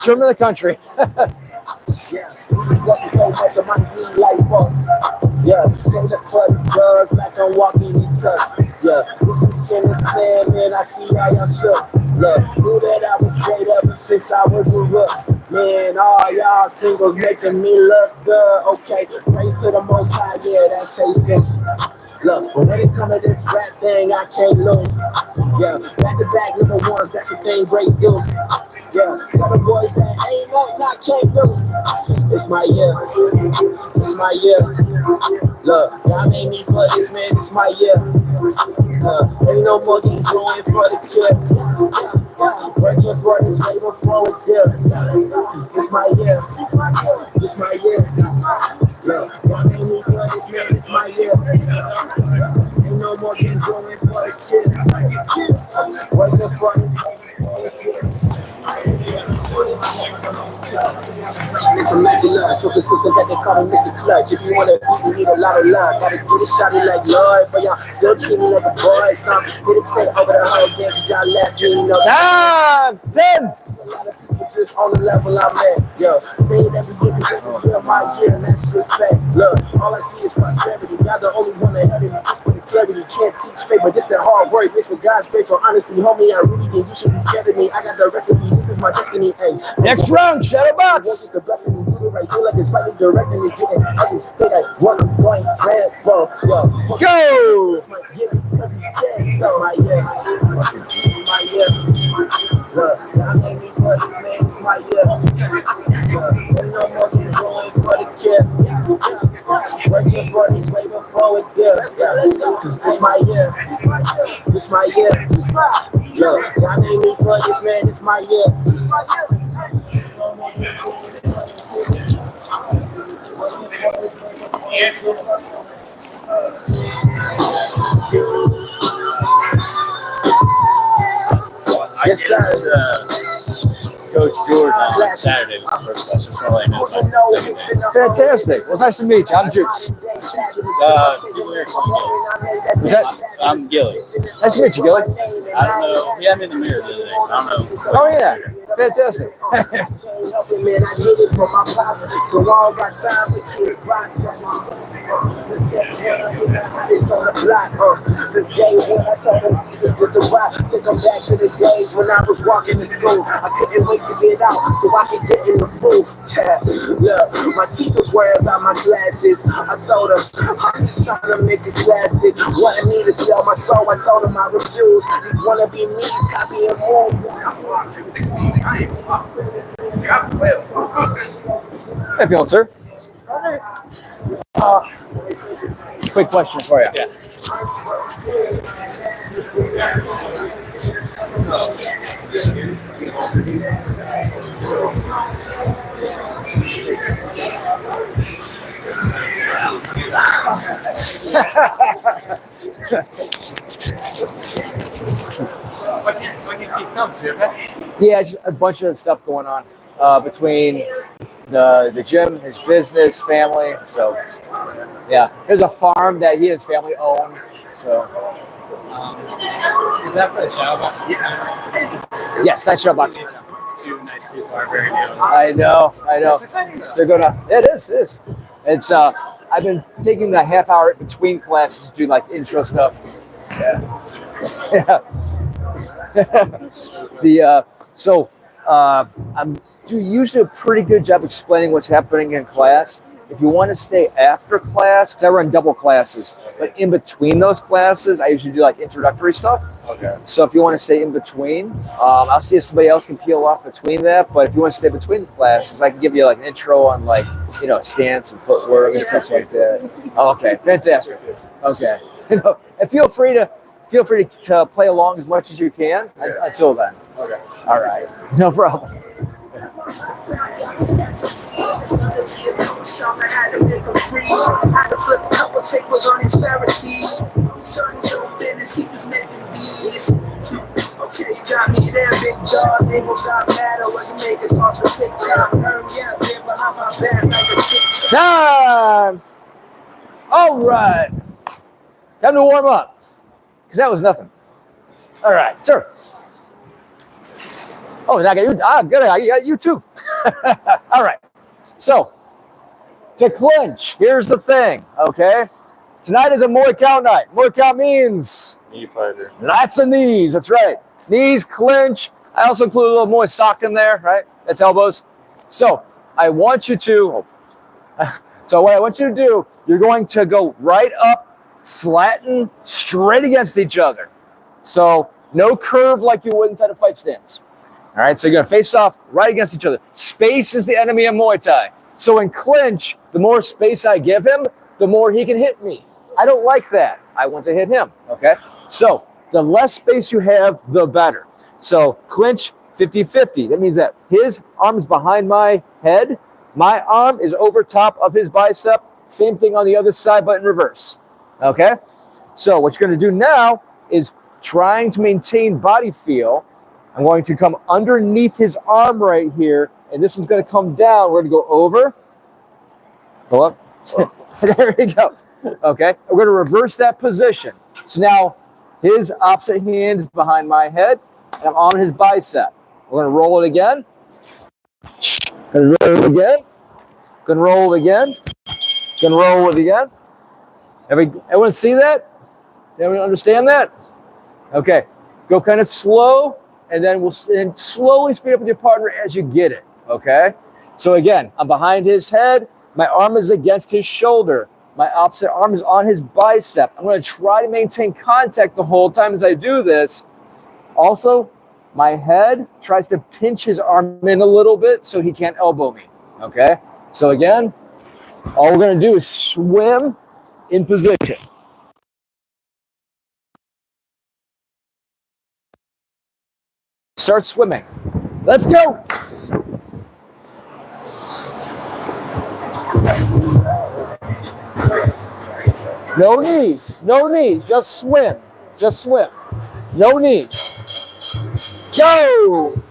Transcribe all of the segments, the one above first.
Swim in the country. Yeah, wasn't so much of my new life up. Yeah, so the fun drugs like I'm walking each other. Yeah, this is in this plan, man. I see how y'all shook. Yeah, knew that I was great ever since I was a rook. Man, all y'all singles making me look good. Okay, praise to the Most High. Yeah, that's tasty. Look, but when it comes to this rap thing, I can't lose. Yeah, back to back number ones, that's the thing great do. Yeah, tell the boys that ain't nothing I can't do. It's my year. It's my year. Look, y'all made me for this, man. It's my year. Ain't no more than going for the kid. Working for this way before it did. It's my year. It's my year. Look, y'all made me for this, man. It's my year. Ain't no more than going for the kid. Working for this way before it did. It's immaculate, so consistent that they call me Mr. Clutch. If you wanna beat me, need a lot of love. Gotta get it shotty like Lloyd, but y'all still treat me like a boy. Some did it say over the whole game, cause y'all left me, you know. Time, 10. A lot of people just on the level I'm at. Yo, say it every year, cause every year my year, and that's just facts. Look, all I see is prosperity. Y'all the only one ahead of me, just for the clarity. Can't teach faith, but this that hard work. It's for God's grace, so honestly, homie, I really think you should be scared of me. I got the recipe, this is my destiny. Hey, Next round, Shadow Box. the blessing me, do it right, feel like it's rightly directing me, getting everything I want, I'm going grand, bro. Yo, Go! My year. Look, I made me for this, man, it's my year. Ain't no more than going for the kid. Working for this way before it did. Cause this my year. This my year. Look, I made me for this, man, it's my year. I get Coach George on Saturday with the first class. That's all I know. Fantastic. Well, nice to meet you. I'm Juice. Was that? I'm Gilly. Nice to meet you, Gilly. I don't know. Yeah, I'm in the mirror the other day. I don't know. Oh, yeah. Fantastic. Man, I did it for my pops, so all got time for kids. It's on the block, since day one, I told them with the rock. Take them back to the days when I was walking to school. I couldn't wait to get out so I could get in the booth. Look, my teachers worried about my glasses. I told them I'm just trying to make a classic. Wanted me to sell my soul, I told them I refuse. These wanna be me, copy and move. Hey, feeling, sir? Quick question for you. Yeah. Yeah, just a bunch of stuff going on between the gym, his business, family. So, yeah, there's a farm that he and his family own. So, Is that for the shadow box? yes, that's your box. Two nice people are very new. I know. That's exciting though. They're gonna. It is. It's. I've been taking the half hour between classes to do like intro stuff. Yeah. I'm do usually a pretty good job explaining what's happening in class. If you want to stay after class, because I run double classes, but in between those classes, I usually do like introductory stuff. Okay. So if you want to stay in between, I'll see if somebody else can peel off between that. But if you want to stay between the classes, I can give you like an intro on like, stance and footwork and stuff like that. Oh, okay, fantastic. Okay. And feel free to play along as much as you can until then. Okay. All right. No problem. Okay, you got me there, big dog. Label got mad. I wasn't making songs for TikTok. Yeah, behind my back like a TikTok. Time. All right. Time to warm up. Because that was nothing. All right, sir. Oh, I got you. Good. I got you too. All right. So, to clinch, here's the thing, okay? Tonight is a Muay count night. Muay count means Knee fighter. lots of knees. That's right. Knees, clinch. I also include a little Muay sock in there, right? That's elbows. So, I want you to, so what I want you to do, you're going to go right up, flatten, straight against each other. So, no curve like you would inside a fight stance. All right, so you're going to face off right against each other. Space is the enemy of Muay Thai. So in clinch, the more space I give him, the more he can hit me. I don't like that. I want to hit him, okay? So the less space you have, the better. So clinch 50-50. That means that his arm is behind my head. My arm is over top of his bicep. Same thing on the other side, but in reverse, okay? So what you're going to do now is trying to maintain body feel. I'm going to come underneath his arm right here, and this one's going to come down. We're going to go over, go up. There he goes. Okay, we're going to reverse that position. So now his opposite hand is behind my head, and I'm on his bicep. We're going to roll it again. Going to roll it again. Going to roll it again. Going to roll it again. Everyone see that? Everyone understand that? Okay, go kind of slow, and then we'll slowly speed up with your partner as you get it, okay? So again, I'm behind his head. My arm is against his shoulder. My opposite arm is on his bicep. I'm going to try to maintain contact the whole time as I do this. Also, my head tries to pinch his arm in a little bit so he can't elbow me, okay? So again, all we're going to do is swim in position. Start swimming. Let's go. No knees, no knees, just swim, just swim. No knees. Go.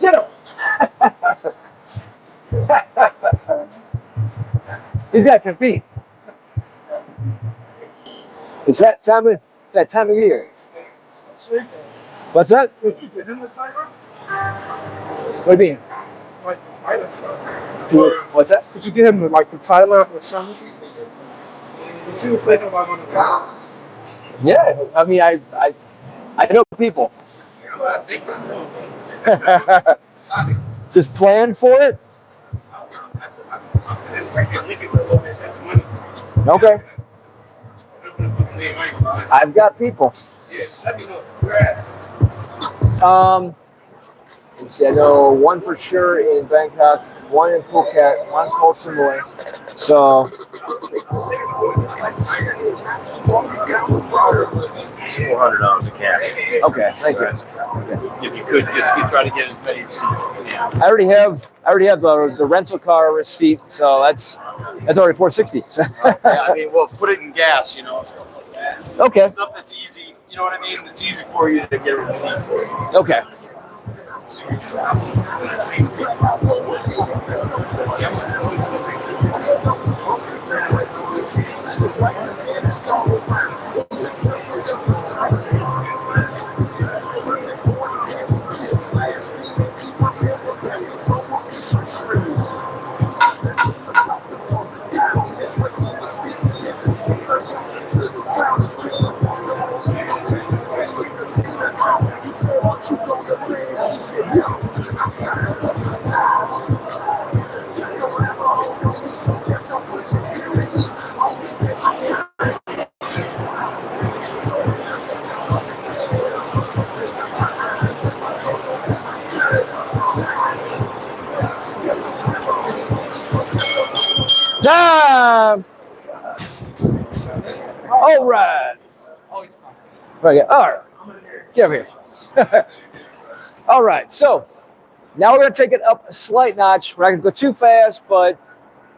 Get him. He's got to compete. It's that time of year. What's that? Did you get him the tiger? What do you mean? Like the Tyler stuff. What's that? Did you get him the Tyler or Shamus? He seems thinking about on the top. Yeah, I mean, I know people. Just plan for it. Okay. I've got people. Let's see, I know one for sure in Bangkok, one in Phuket, one in Koh Samui. So $400 in cash. okay, thank you. If you could just try to get as many receipts as you can. I already have the rental car receipt, so that's already $460. Yeah, I mean, well, put it in gas, you know. Okay. Stuff that's easy, you know what I mean? It's easy for you to get a receipt for. Okay. He said, Time. All right. Right. All right. Get over here. All right. So now we're going to take it up a slight notch. We're not going to go too fast, but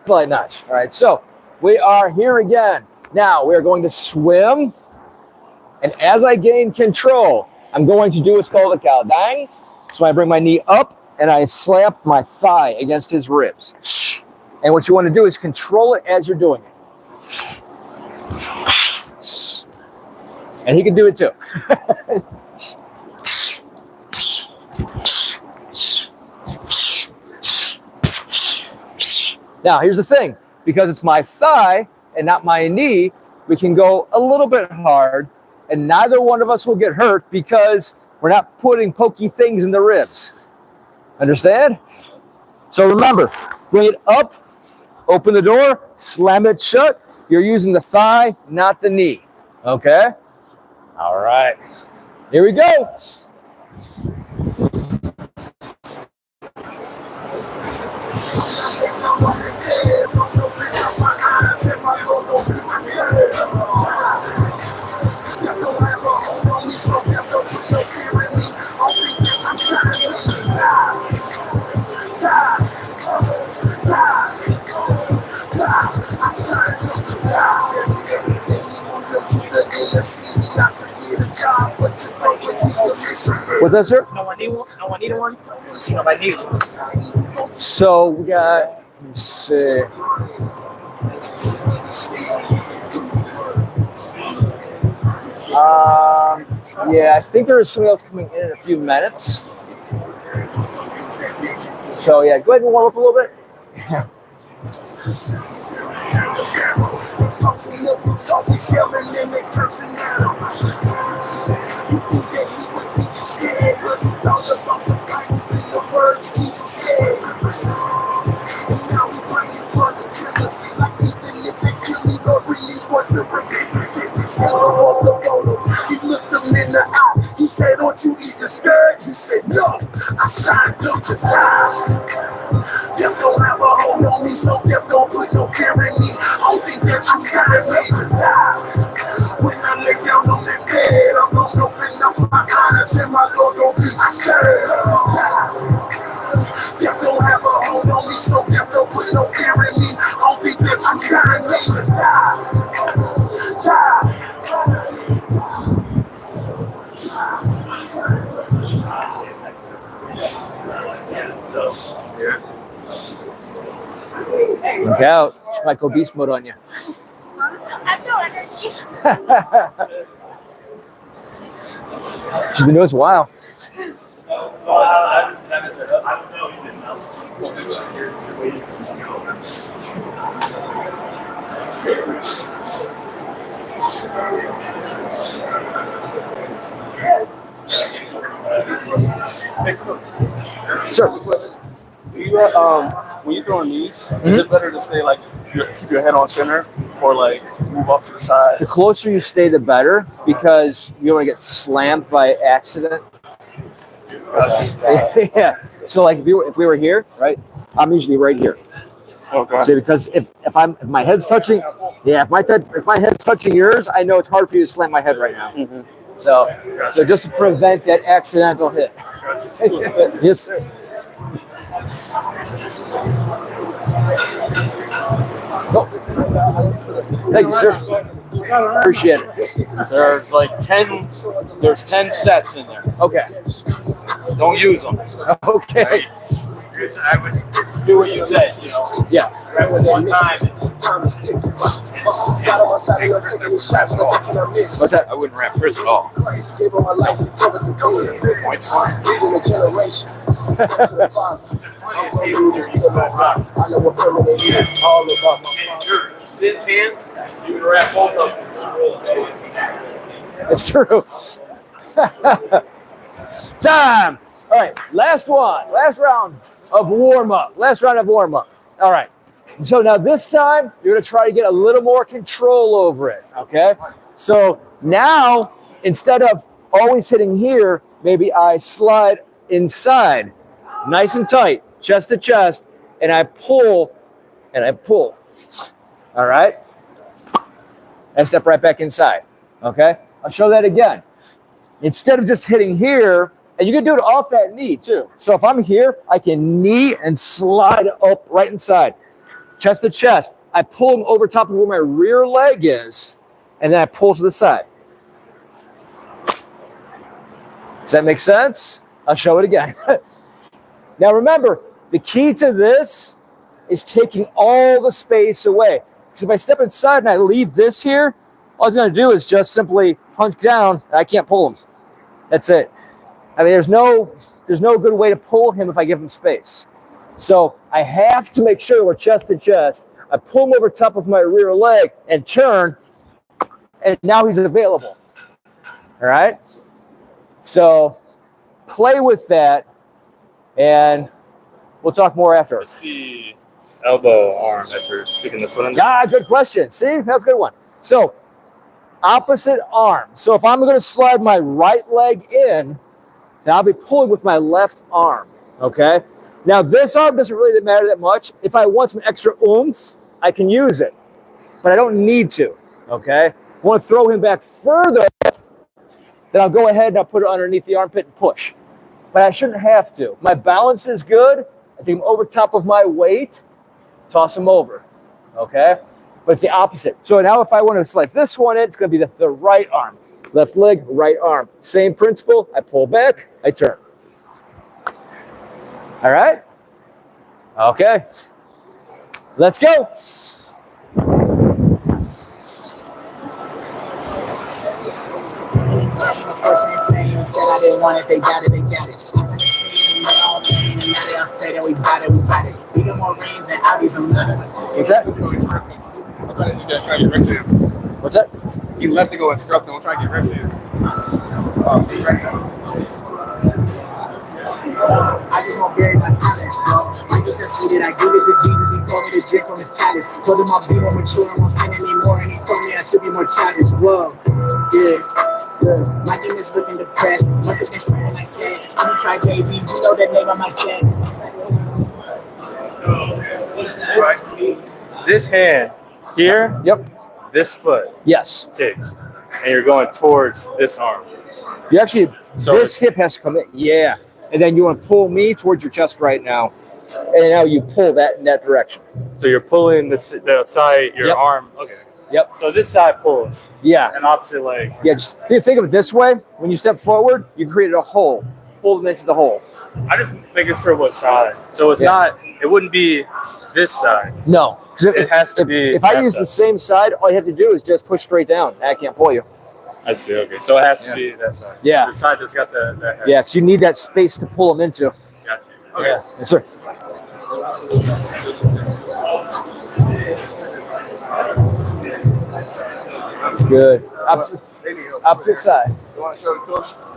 slight notch. All right. So we are here again. Now we are going to swim. And as I gain control, I'm going to do what's called a kaldang. So I bring my knee up and I slap my thigh against his ribs. And what you want to do is control it as you're doing it. And he can do it too. Now, here's the thing. Because it's my thigh and not my knee, we can go a little bit hard, and neither one of us will get hurt because we're not putting pokey things in the ribs. Understand? So remember, bring it up, open the door, slam it shut. You're using the thigh, not the knee. Okay? All right. Here we go. What's that, sir? No one need one. No one need one. See, nobody needs one. So we got, let's see. Yeah, I think there is somebody else coming in a few minutes. So yeah, go ahead and warm up a little bit. Yeah. He looked him in the eye. He said, "Don't you eat the scourge?" He said, "No, I signed up to die. Death don't have a hold on me, so death don't put no fear in me. I don't think that you signed me to die. When I lay down on that bed, I'm gonna open up my eyes and my Lord gon' be my servant to die. Death don't have a hold on me, so death don't put no fear in me. I don't think that you signed me to die. Die." Look out. She might go beast mode on you. I have no energy. She's been doing this a while. Sir. When you throw knees, is it better to stay like keep your head on center or like move off to the side? The closer you stay, the better, because you don't want to get slammed by accident. Yeah. So like if we were here, right? I'm usually right here. Okay. So because if my head's touching, yeah, if my head's touching yours, I know it's hard for you to slam my head right now. Mm-hmm. So just to prevent that accidental hit. Yes, sir. Go. Thank you, sir. Appreciate it. There's like 10. There's 10 sets in there. Okay. Don't use them. Okay. I would do what you said. You know. Yeah. Grab it one time. What's that? I wouldn't wrap Chris at all. Points Sid's hands. You would wrap both of them. It's true. Time. All right. Last one. Last round of warm up. Last round of warm up. All right. So now this time you're going to try to get a little more control over it. Okay. So now instead of always hitting here, maybe I slide inside, nice and tight, chest to chest, and I pull and I pull. All right. And step right back inside. Okay. I'll show that again. Instead of just hitting here, and you can do it off that knee too. So if I'm here, I can knee and slide up right inside. Chest to chest. I pull them over top of where my rear leg is, and then I pull to the side. Does that make sense? I'll show it again. Now remember, the key to this is taking all the space away. Because if I step inside and I leave this here, all I was going to do is just simply punch down, and I can't pull him. That's it. I mean, there's no good way to pull him if I give him space. So I have to make sure we're chest to chest. I pull him over top of my rear leg and turn, and now he's available. All right? So play with that, and we'll talk more after. What's the elbow arm that you're sticking the foot in? Good question. See, that's a good one. So opposite arm. So if I'm going to slide my right leg in, then I'll be pulling with my left arm, okay? Now, this arm doesn't really matter that much. If I want some extra oomph, I can use it, but I don't need to, okay? If I want to throw him back further, then I'll go ahead and I'll put it underneath the armpit and push. But I shouldn't have to. My balance is good. I take him over top of my weight, toss him over, okay? But it's the opposite. So now if I want to slide this one in, it's going to be the right arm. Left leg, right arm. Same principle. I pull back, I turn. All right? Okay. Let's go. I didn't want it, they got it, they got it. Now they all say that we got it, we got it. We got more rings than Abby's and none. What's that? What's that? You left to go instruct them. We'll try to get rid of you. I just want bury my talent, bro. I get the sweet, I give it to Jesus. He told me to drink from his chalice. Told him I'll be more mature and won't sin anymore. And he told me I should be more childish. Whoa, yeah, yeah. My name is looking depressed. Must have been something I said. Let me try, baby. You know the name of my set. This hand here, Yep. this foot Yes. kicks, and you're going towards this arm. You actually, So this hip has to come in. Yeah. And then you want to pull me towards your chest right now. And now you pull that in that direction. So you're pulling the side, your Yep. arm. Okay. Yep. So this side pulls, Yeah. and opposite leg. Yeah, just think of it this way. When you step forward, you created a hole. Pull them into the hole. I just making sure what side. So it's not. It wouldn't be this side. No. 'Cause It has to be If I that use side. the same side, all you have to do is just push straight down. I can't pull you. I see. Okay. So it has to be that side. Yeah. The side that's got the head. Yeah, because you need that space to pull them into. Got you. Okay. Yes, sir. Good. Opposite side.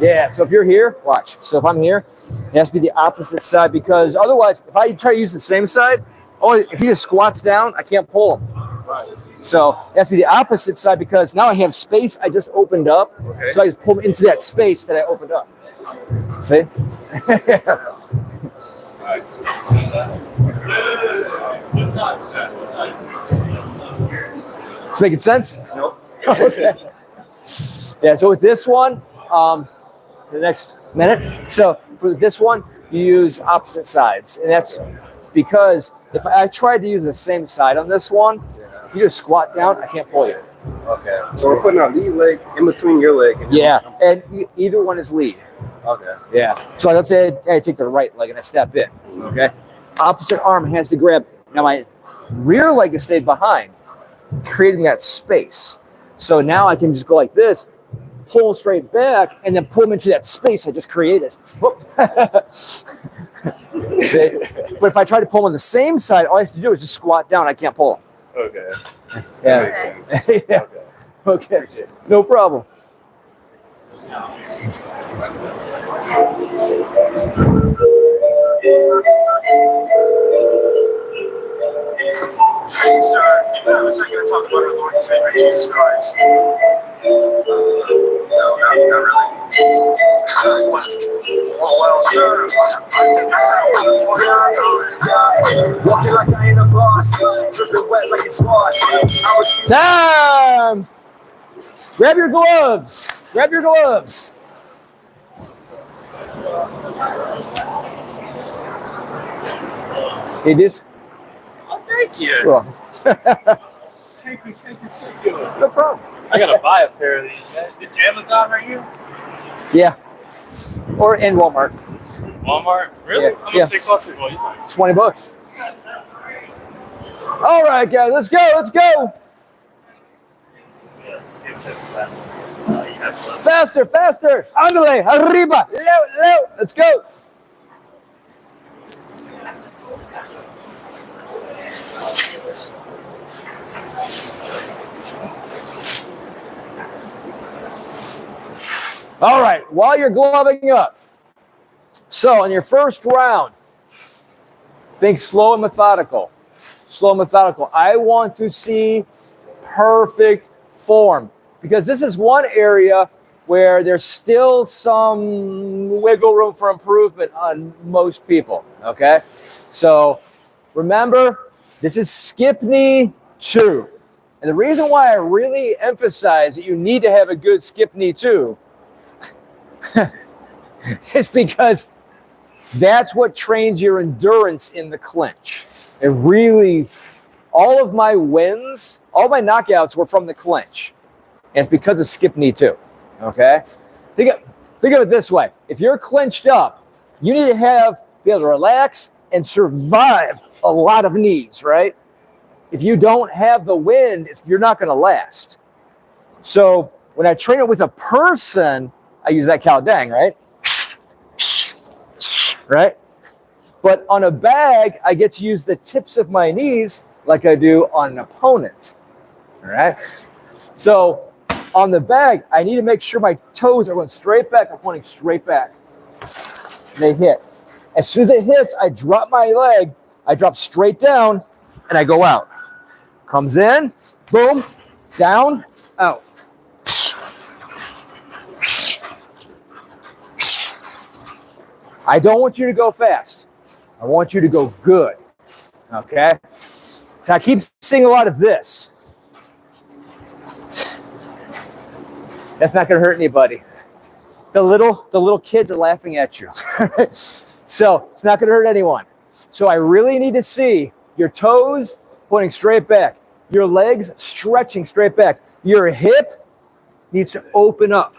Yeah, so if you're here, watch. So if I'm here, it has to be the opposite side because otherwise, if I try to use the same side, if he just squats down, I can't pull him. So it has to be the opposite side because now I have space I just opened up. Okay. So I just pull him into that space that I opened up. See? It's making sense? Nope. Okay. Yeah, so with this one, the next minute. So for this one, you use opposite sides. And that's because if I tried to use the same side on this one, if you just squat down, I can't pull you. Okay. So we're putting our lead leg in between your leg. And Yeah, and either one is lead. Okay. Yeah. So let's say I take the right leg and I step in. Okay. Opposite arm has to grab. Now my rear leg has stayed behind, creating that space. So now I can just go like this, pull straight back, and then pull them into that space I just created. But if I try to pull them on the same side, all I have to do is just squat down. I can't pull them. Okay. Yeah. That makes sense. Yeah. Okay. No problem. Hey, sir, do you have a second to talk about our Lord and Savior Jesus Christ? No, not really. Well, sir, I think Walking like I ain't a boss. dripping wet like it's washed. I was Time! Grab your gloves. Grab your gloves. It is. Oh, thank you. Cool. Thank you. No problem. I gotta buy a pair of these. It's Amazon right here? Yeah. Or in Walmart. Walmart? Really? Yeah. How much Yeah. they cost you? Well, you know. $20. All right, guys, let's go. Let's go. Faster, faster. Ándale, arriba. Leo. Let's go. All right, while you're gloving up. So, in your first round, think slow and methodical. Slow and methodical. I want to see perfect form because this is one area where there's still some wiggle room for improvement on most people, okay? So, remember, this is skip knee 2. And the reason why I really emphasize that you need to have a good skip knee 2 is because that's what trains your endurance in the clinch. It really, all of my wins, all my knockouts were from the clinch. And it's because of skip knee 2, okay? Think of it this way. If you're clinched up, you need to be able to relax and survive a lot of knees, right? If you don't have the wind, you're not going to last. So when I train it with a person, I use that cow dang, right? Right? But on a bag, I get to use the tips of my knees like I do on an opponent. All right? So on the bag, I need to make sure my toes are going straight back. I'm pointing straight back. They hit. As soon as it hits, I drop my leg. I drop straight down, and I go out. Comes in, boom, down, out. I don't want you to go fast. I want you to go good, okay? So I keep seeing a lot of this. That's not going to hurt anybody. The little kids are laughing at you. So it's not going to hurt anyone. So I really need to see your toes pointing straight back, your legs stretching straight back. Your hip needs to open up.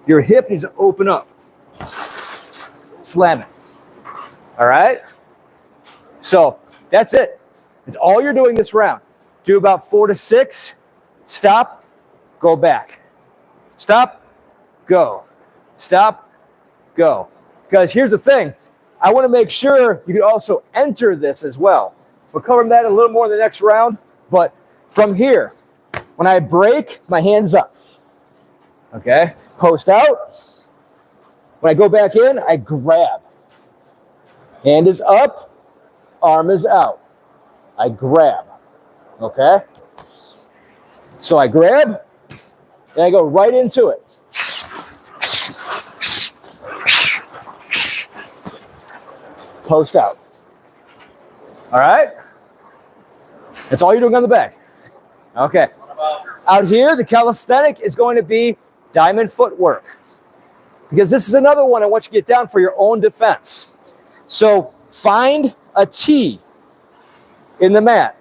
Your hip needs to open up. Slam it. All right? So that's it. It's all you're doing this round. Do about 4 to 6. Stop. Go back. Stop. Go. Stop. Go. Because here's the thing. I want to make sure you can also enter this as well. We'll cover that a little more in the next round. But from here, when I break, my hand's up. Okay? Post out. When I go back in, I grab. Hand is up, arm is out. I grab. Okay? So I grab, and I go right into it. Post out. All right? That's all you're doing on the back. Okay. Out here, the calisthenic is going to be diamond footwork. Because this is another one I want you to get down for your own defense. So find a T in the mat.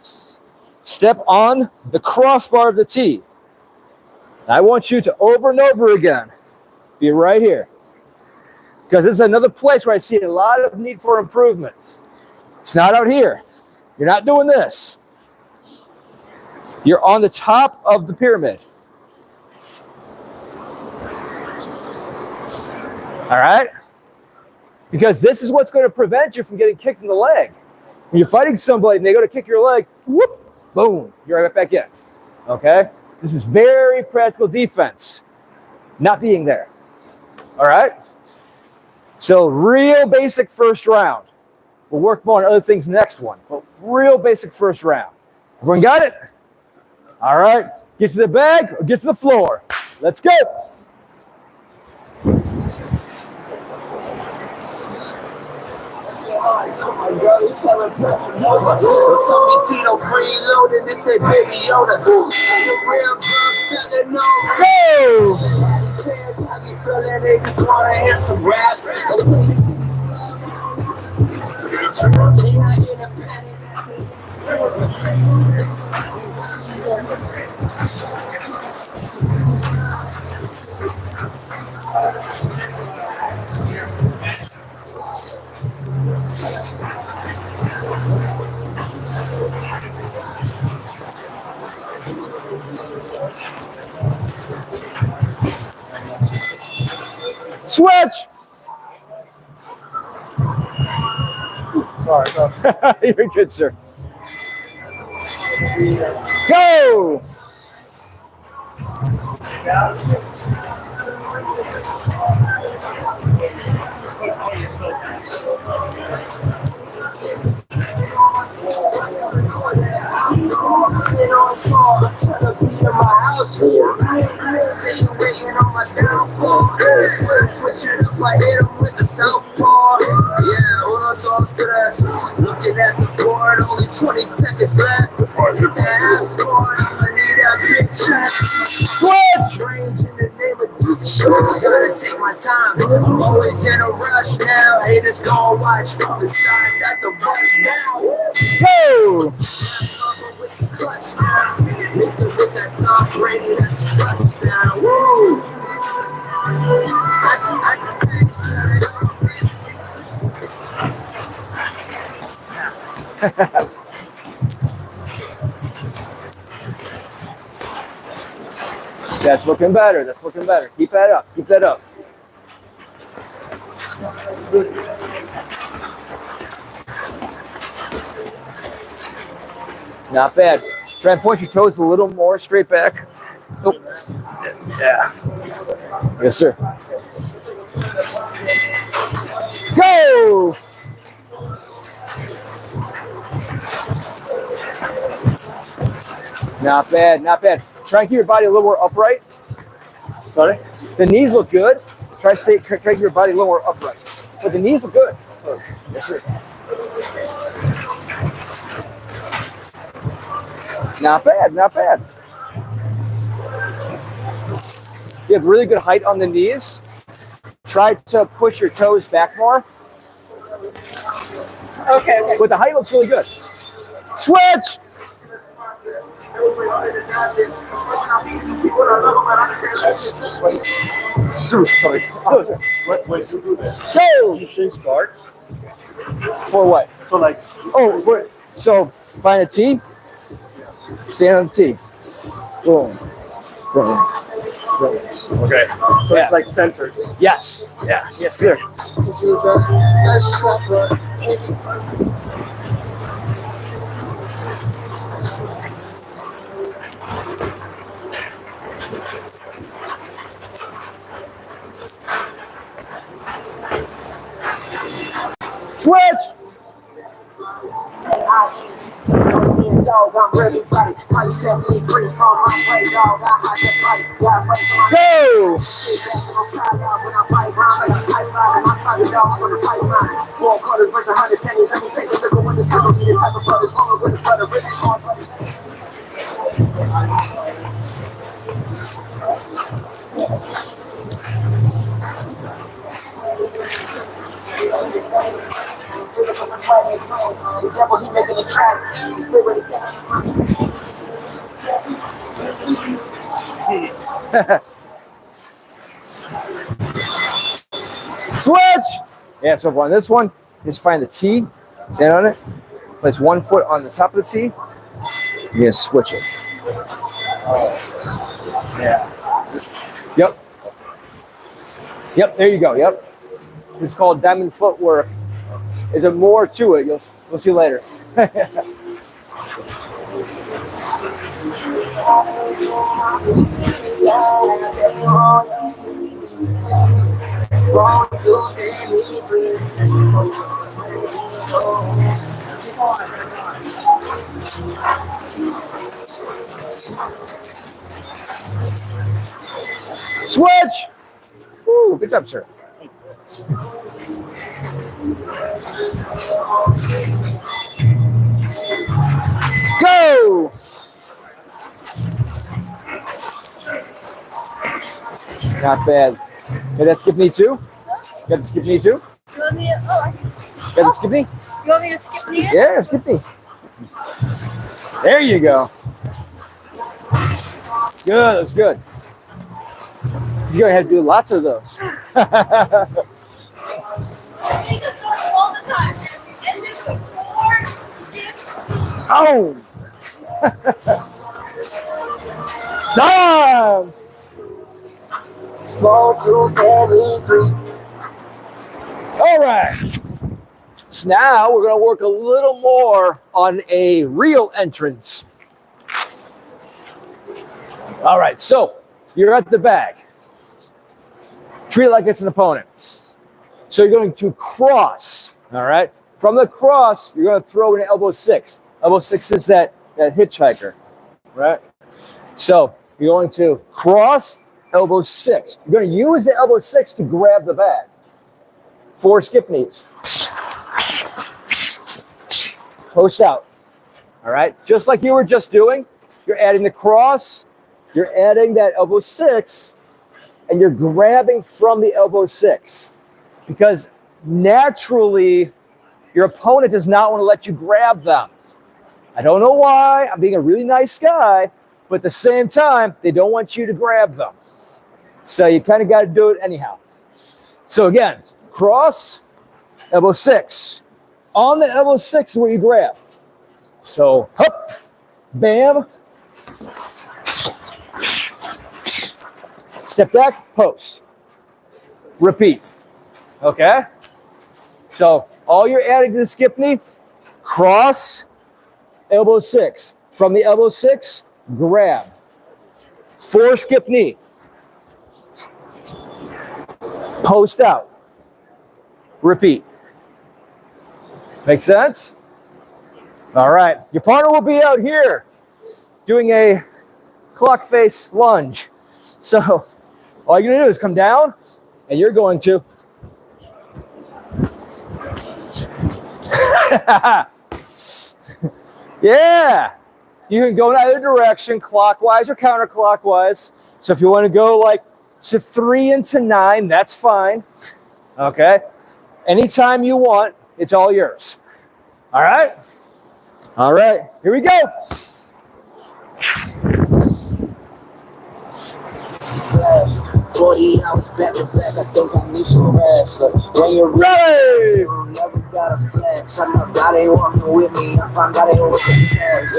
Step on the crossbar of the T. I want you to over and over again be right here. Because this is another place where I see a lot of need for improvement. It's not out here. You're not doing this. You're on the top of the pyramid. All right? Because this is what's going to prevent you from getting kicked in the leg. When you're fighting somebody and they go to kick your leg, whoop, boom, you're right back in. Okay? This is very practical defense. Not being there. All right? So real basic first round. We'll work more on other things next one. But real basic first round. Everyone got it? All right. Get to the bag or get to the floor. Let's go. So my girl is telling Nova. Told me Tito freeloaded, this said Baby Yoda. The real girl feeling no Go! cares how you feeling, they just wanna hear some raps. They not independent. Switch! Sorry, no. You're good, sir. Go! Looking at the board, only 20 seconds left. Hit that half board, I need that big check. Switch! Strange in the neighborhood, gotta take my time. Always in a rush now, haters gon' watch from the side. That's a buzz now. Go! Clutch now, mix it with that Tom Brady, that's a touchdown. Woo! That's looking better. That's looking better. Keep that up. Keep that up. Not bad. Try and point your toes a little more straight back. Oh. Yeah. Yes, sir. Go! Not bad, not bad. Try and keep your body a little more upright. Sorry? The knees look good. Try to keep your body a little more upright. But the knees look good. Yes, sir. Not bad, not bad. You have really good height on the knees. Try to push your toes back more. Okay. But the height looks really good. Switch! Sorry. When you do that, Go! you change guards. For what? So like, So find a T. Stand on the T. Boom. Boom. Boom. okay, so Yeah. it's like censored. Yes. Yeah. Yes, sir. Switch! Dog, I'm really ready. How you set me free from my way, dog? I had to fight. Yeah, right from my Go! I'm tired out when I fight round like a pipeline, and I fight it out on the pipeline. 4 quarters versus 100 pennies. Let me take a look at what the city be the type of brothers rolling with the brother, rich and small brother. The devil, he making the tracks. He's literally Switch! Yeah, so on this one, just find the T, stand on it, place 1 foot on the top of the T, you're gonna switch it. Yeah. Yep. Yep, there you go, yep. It's called diamond footwork. Is there more to it? We'll see later. Switch! Woo, good job, sir. Not bad. Hey, that skip knee too? Got the skip knee too? You want me to, oh, Got the skip knee? you want me to skip knee it? Yeah, skip knee. There you go. Good, that's good. You're gonna have to do lots of those. I make this one all the time. And this is 4 skips. Oh! Time! All right. So now we're going to work a little more on a real entrance. All right, so you're at the bag. Treat it like it's an opponent. So you're going to cross, all right? From the cross, you're going to throw an elbow six. Elbow six is that hitchhiker, right? So you're going to cross, elbow six. You're going to use the elbow six to grab the bag. 4 skip knees. Post out. All right? Just like you were just doing, you're adding the cross, you're adding that elbow six, and you're grabbing from the elbow six. Because naturally, your opponent does not want to let you grab them. I don't know why. I'm being a really nice guy, but at the same time, they don't want you to grab them. So you kind of got to do it anyhow. So again, cross, elbow six. On the elbow six is where you grab. So, hup, bam, step back, post. Repeat. Okay? So, all you're adding to the skip knee, cross, elbow six. From the elbow six, grab. 4 skip knee. Post out. Repeat. Make sense? All right. Your partner will be out here doing a clock face lunge. So all you're going to do is come down and you're going to yeah. You can go in either direction, clockwise or counterclockwise. So if you want to go like to 3 and to 9, that's fine. Okay? Anytime you want, it's all yours. All right? All right, here we go. 40 hours back to back, I think I need some rest. When you're ready, you never got a flex. I know God ain't walking with me. I find God ain't with the test.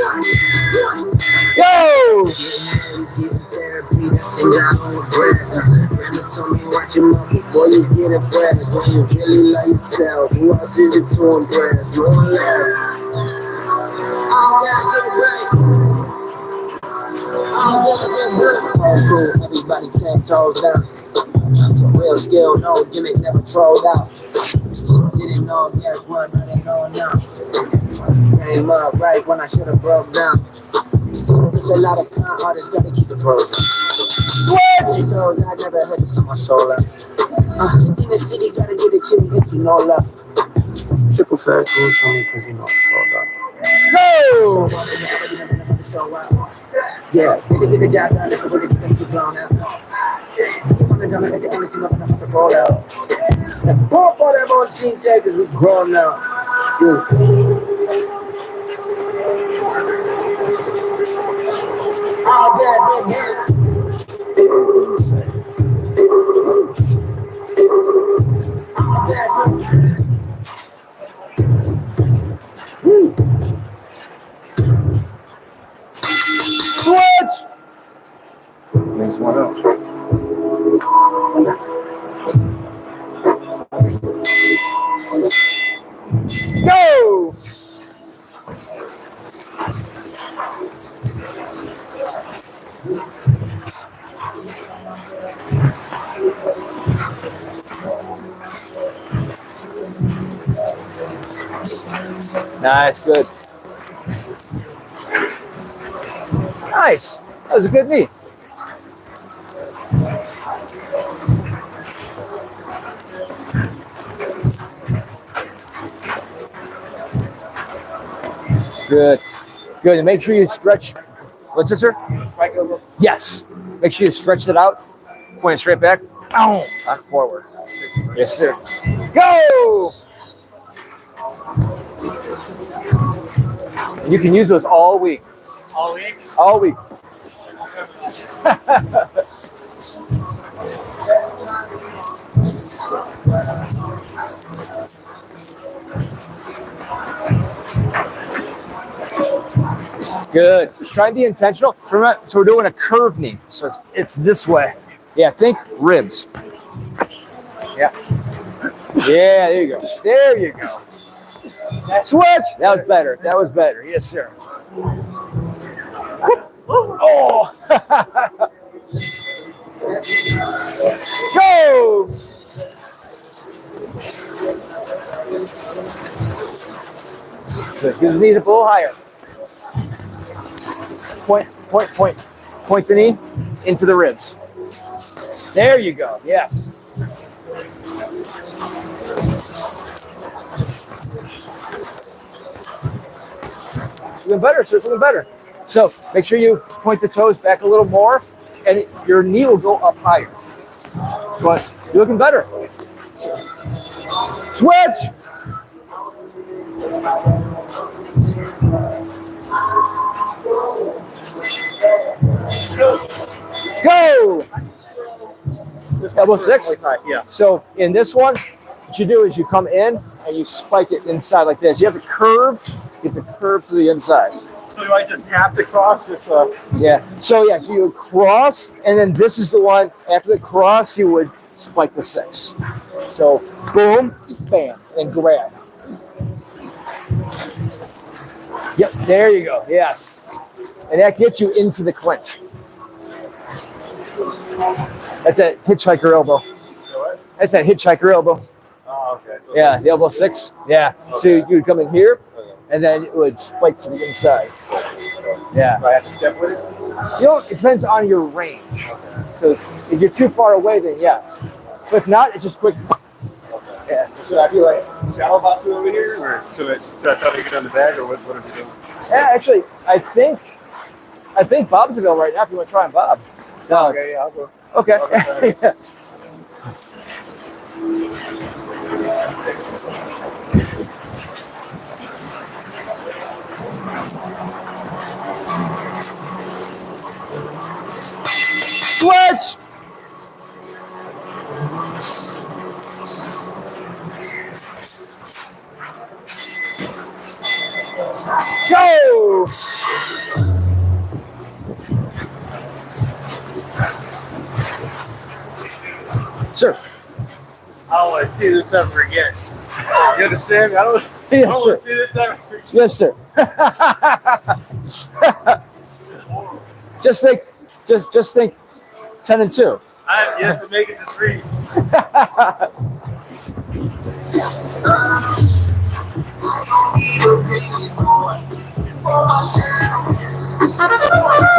Go! Therapy, that's things I don't regret. Grandma told me watch your mouth before you get it fresh. When you really like yourself, who else is it to impress? No one left. All guys get right. Everybody 10 toes down. It's a real skill, no gimmick, never trolled out. Didn't know, guess what? Now they know now. Came up right when I should have broke down. There's a lot of con artists, gotta keep it frozen. What? She knows I never had this on my soul out. In the city, gotta get it chilly, hit you no left. Triple fair tools for me, cause you know it's sold out. Go! Yeah, get the job done, it's really gonna get blown out. You wanna jump and get the energy, nothing to roll out. And pop all them on team takers, we grown now. All guys, man. All guys, man. Switch! Next one up. Go! Nice, good. Nice. That was a good knee. Good. Good. And make sure you stretch. What's this, sir? Yes. Make sure you stretch it out. Point it straight back. Ow! Back forward. Yes, sir. Go! You can use those all week. All week? All week. Good. Try and be intentional. So we're doing a curve knee. So it's this way. Yeah, think ribs. Yeah. Yeah, there you go. There you go. Switch. That was better. That was better. Yes, sir. Oh. Go. Good. Get the knees up a little higher. Point the knee into the ribs. There you go. Yes. Doing better, sir. Doing better. So make sure you point the toes back a little more, and your knee will go up higher. But you're looking better. Switch. Go! Elbow six? Yeah. So in this one, what you do is you come in and you spike it inside like this. You have to curve, get the curve to the inside. So do I just tap the cross? Yeah. So you would cross, and then this is the one, after the cross, you would spike the six. So boom, bam, and grab. Yep, there you go. Yes. And that gets you into the clinch. That's a hitchhiker elbow. That's that hitchhiker elbow. Oh, okay. So Yeah, the elbow six. Yeah. Okay. So you would come in here, and then it would spike to the inside. Yeah. do I have to step with it? You know, it depends on your range. So if you're too far away, then yes. But if not, it's just quick. Yeah. Should I be like shallow boxing over here, or should I try to get on the bag, or what are we doing? Yeah, actually, I think Bob's available right now if you want to try and Bob. No. Okay, yeah, I'll go. Okay. Okay. Yeah. Switch! Go! Sir. I don't want to see this ever again. You understand me? I don't Yes, want sir. to see this ever again. Yes, sir. just think 10 and 2. I have yet to make it to 3.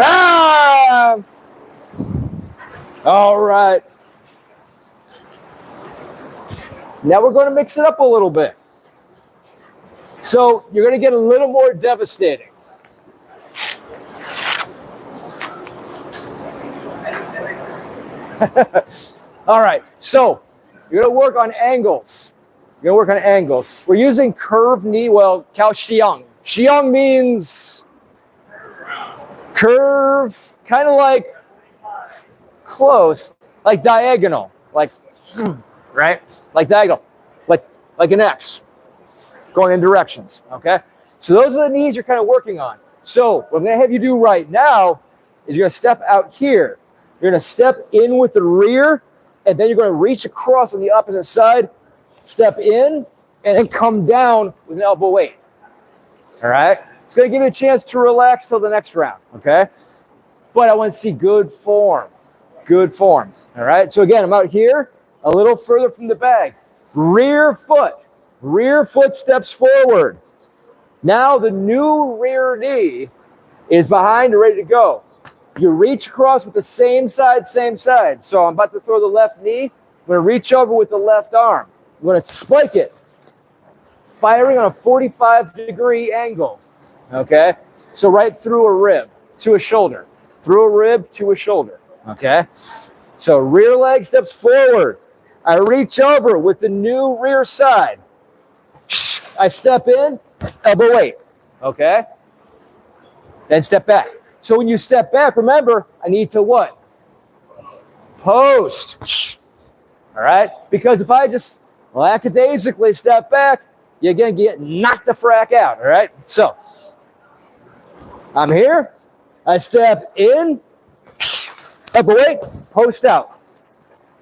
Time! All right. Now we're going to mix it up a little bit. So you're going to get a little more devastating. All right. So you're going to work on angles. You're going to work on angles. We're using curved knee. Well, Kao Xiang. Xiang means curve, kind of like close, like diagonal, like, right? Like diagonal, like an X, going in directions, okay? So those are the knees you're kind of working on. So what I'm gonna have you do right now is you're gonna step out here. You're gonna step in with the rear, and then you're gonna reach across on the opposite side, step in, and then come down with an elbow eight. All right? It's gonna give you a chance to relax till the next round, okay? But I want to see good form. Good form. All right? So again, I'm out here, a little further from the bag. Rear foot steps forward. Now the new rear knee is behind and ready to go. You reach across with the same side. So I'm about to throw the left knee. I'm going to reach over with the left arm. I'm going to spike it, firing on a 45-degree angle. Okay? So right through a rib to a shoulder. Through a rib to a shoulder. Okay? So rear leg steps forward. I reach over with the new rear side. I step in, elbow weight, okay? Then step back. So when you step back, remember, I need to what? Post. All right? Because if I just lackadaisically step back, you're going to get knocked the frack out, all right? So I'm here. I step in, elbow weight, post out.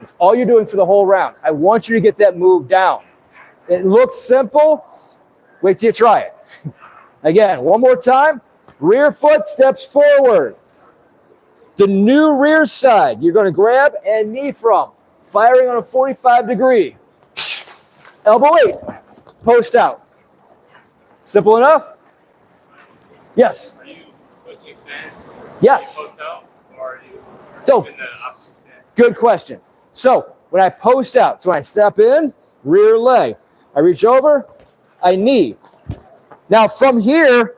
That's all you're doing for the whole round. I want you to get that move down. It looks simple. Wait till you try it. Again, one more time. Rear foot steps forward. The new rear side, you're going to grab and knee from. Firing on a 45 degree. Elbow weight. Post out. Simple enough? Yes. Are you switching stance? Yes. Post out, or are you So, in the opposite stance? good question. So when I post out, so I step in, rear leg. I reach over, I knee. Now from here,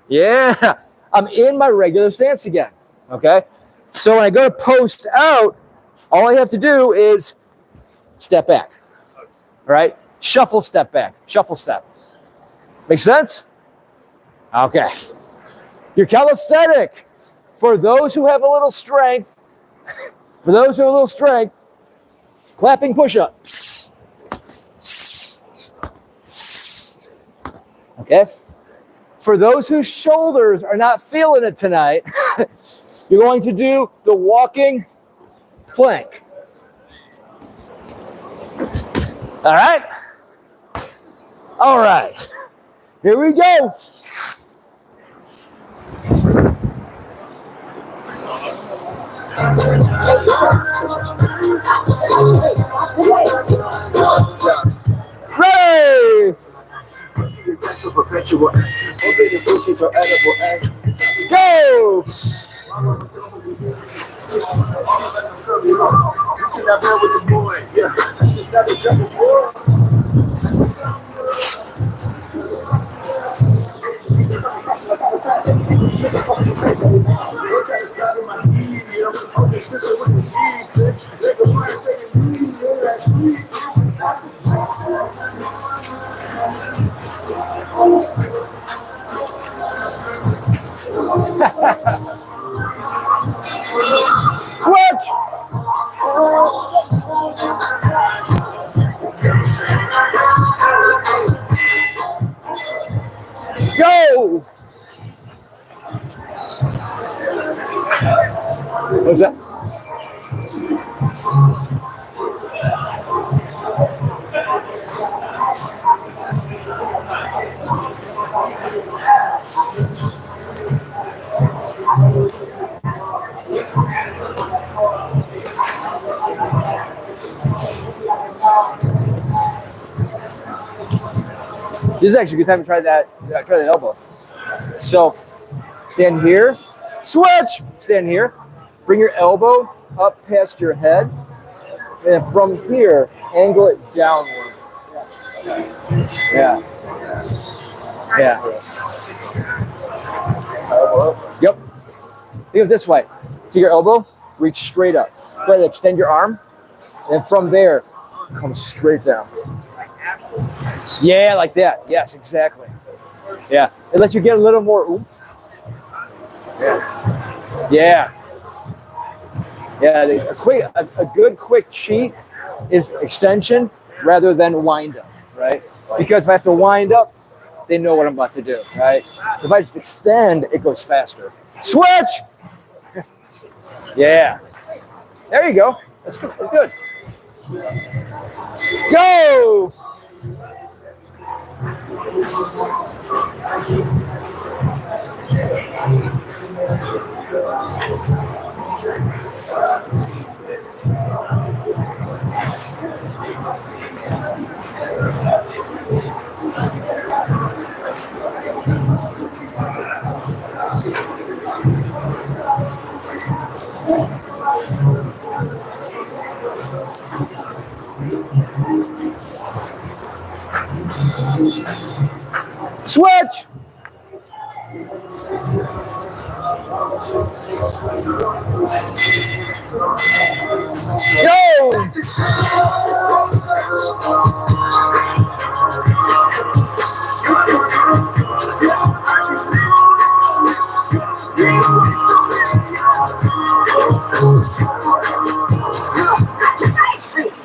yeah, I'm in my regular stance again, okay? So when I go to post out, all I have to do is step back, all right? Shuffle step back, shuffle step. Make sense? Okay. Your calisthenic, for those who have a little strength, clapping push-ups. Okay? For those whose shoulders are not feeling it tonight, you're going to do the walking plank. All right? All right. Here we go. Ready? That's a perpetual. Okay, the bushes are edible. Go! You that man with the boy. Yeah. That's another double boy. Switch! Go! What's that? This is actually a good time to try that elbow. So stand here, switch, stand here, bring your elbow up past your head, and from here, angle it downward. Yeah. Yeah. Yep. Think of it this way. Take your elbow, reach straight up. Try to extend your arm, and from there, come straight down. Yeah, like that. Yes, exactly. Yeah. It lets you get a little more oomph. Yeah. Yeah. Yeah. A good quick cheat is extension rather than wind up, right? Because if I have to wind up, they know what I'm about to do, right? If I just extend, it goes faster. Switch! Yeah. There you go. That's good. That's good. Go! Switch! Yo!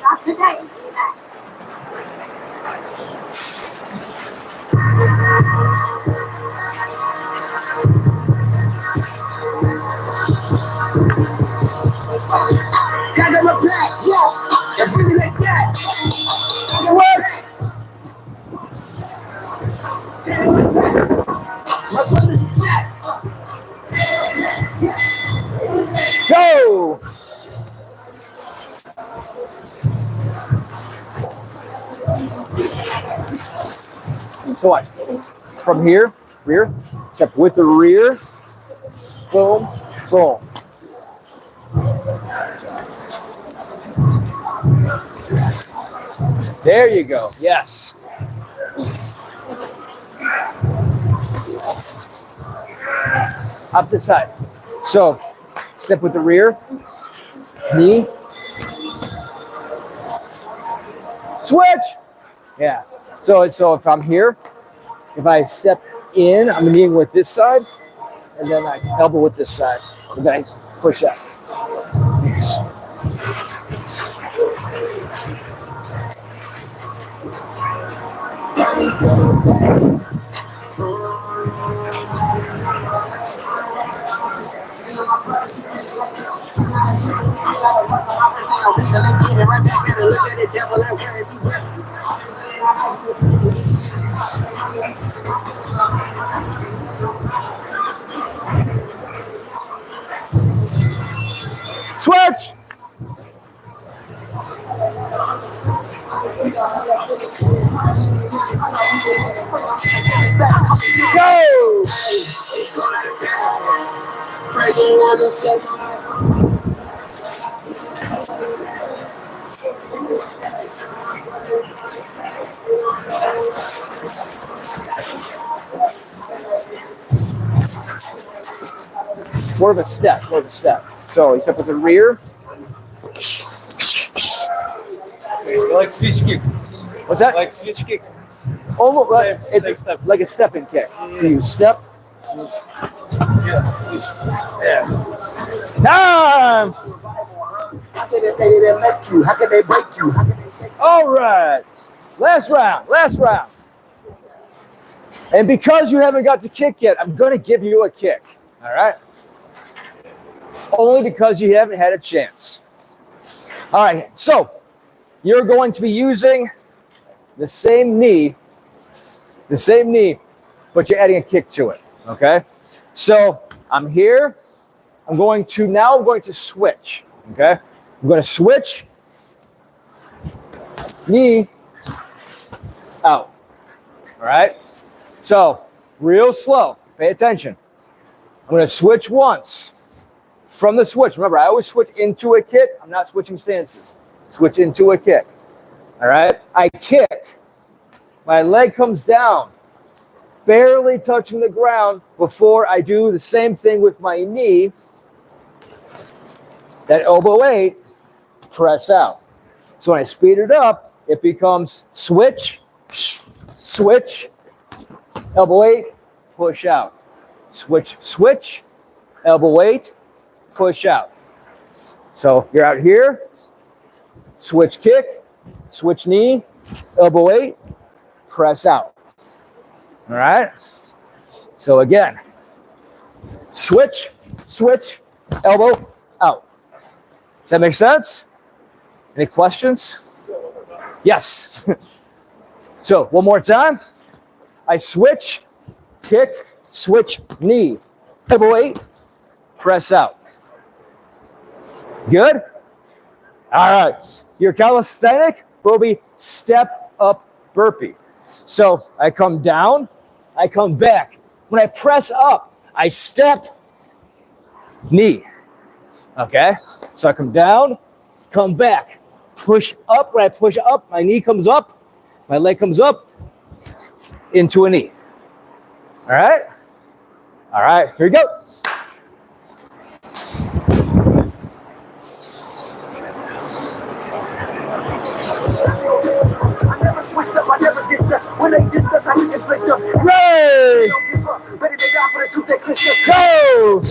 Not today. Got them attack, yeah. And bring it like that. What? My brother's attack. Go! So what? From here, rear, step with the rear, boom, boom. There you go. Yes. Up the side. So, step with the rear, knee, switch. Yeah. So if I'm here, if I step in, I'm kneeing with this side, and then I elbow with this side, and then I push up. Switch. Go. More of a step, more of a step. So you step with the rear. Like switch kick. What's that? Like switch kick. Almost like Same it's step. like a stepping kick. So you step. Yeah. Time. I said if they didn't make you, how can they break you? How can they take you? All right. Last round. Last round. And because you haven't got to kick yet, I'm going to give you a kick. All right. Only because you haven't had a chance. All right. So you're going to be using the same knee, but you're adding a kick to it. Okay. So I'm here. I'm going to switch. Okay. I'm going to switch. Knee out. All right. So real slow. Pay attention. I'm going to switch once. From the switch, remember, I always switch into a kick. I'm not switching stances. Switch into a kick. All right. I kick. My leg comes down, barely touching the ground before I do the same thing with my knee. That elbow 8, press out. So when I speed it up, it becomes switch, switch, elbow 8, push out. Switch, switch, elbow 8, push out. So you're out here, switch kick, switch knee, elbow 8, press out. All right. So again, switch, switch, elbow out. Does that make sense? Any questions? Yes. So one more time. I switch, kick, switch, knee, elbow 8, press out. Good? All right. Your calisthenic will be step up burpee. So I come down, I come back. When I press up, I step, knee. Okay? So I come down, come back, push up. When I push up, my knee comes up, my leg comes up into a knee. All right? All right, here we go. discuss. When they discuss, I can explain stuff. Ray! Don't give up. Ready to die for the truth that clicks up. Go!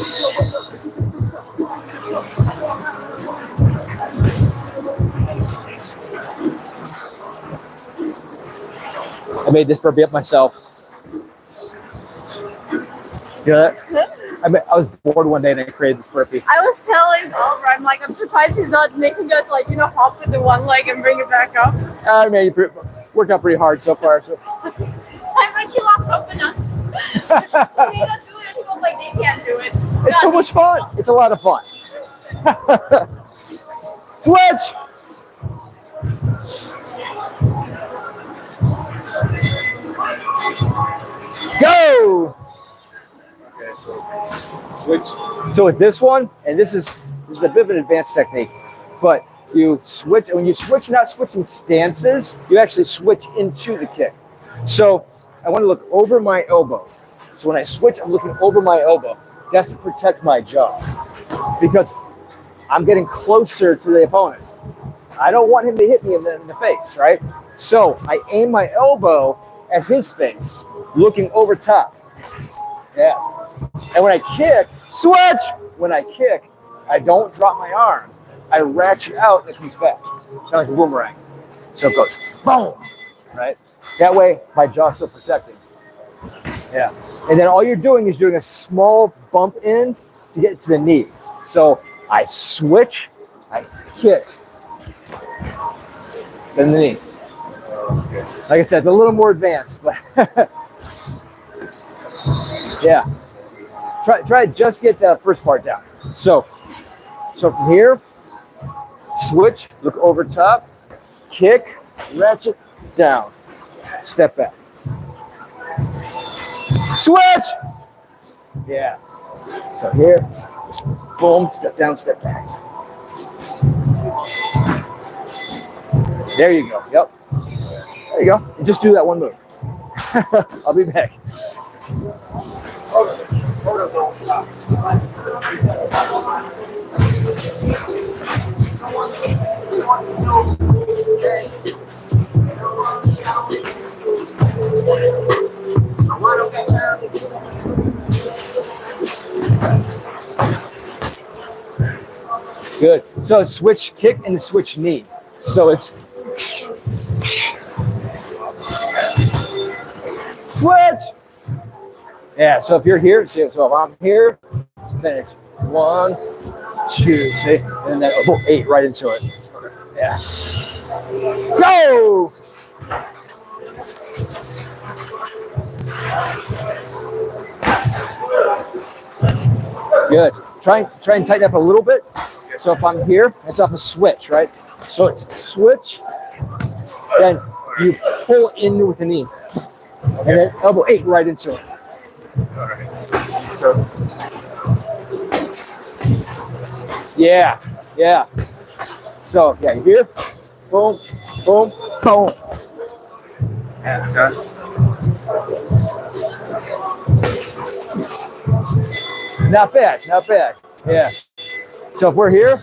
I made this burpee up myself. You know that? I was bored one day and I created this burpee. I was telling Oliver, I'm like, I'm surprised he's not making us like, hop with the one leg and bring it back up. I mean, you worked out pretty hard so far. So. I bet you lost hope in us. He made us do it. He was like, they can't do it. It's so much fun. It's a lot of fun. Switch! Go! Okay, so switch. So with this one, and this is a bit of an advanced technique, but you switch, and when you switch, you're not switching stances, you actually switch into the kick. So I want to look over my elbow. So when I switch, I'm looking over my elbow. That's to protect my jaw. Because I'm getting closer to the opponent. I don't want him to hit me in the face, right? So I aim my elbow at his face, looking over top. Yeah. And when I kick, switch! When I kick, I don't drop my arm. I ratchet out and it comes back. Kind of like a boomerang. So it goes boom, right? That way, my jaw's still protected. Yeah. And then all you're doing is doing a small bump in to get to the knee. So I switch, I kick, then the knee. Like I said, it's a little more advanced, but yeah. Try to just get the first part down. So from here, switch, look over top, kick, ratchet, down, step back. Switch! Yeah. So here, boom, step down, step back. There you go. Yep. There you go. And just do that one move. I'll be back. Good. So it's switch kick and the switch knee. So it's switch. Yeah. So if you're here, so if I'm here, then it's 1, 2, see, and then 8 right into it. Yeah. Go. Good. Try and tighten up a little bit. So if I'm here, it's off a switch, right? So it's switch, then you pull in with the knee, and then elbow 8 right into it. Yeah, yeah. So yeah, you here, boom, boom, boom. Not bad, not bad. Yeah. So if we're here,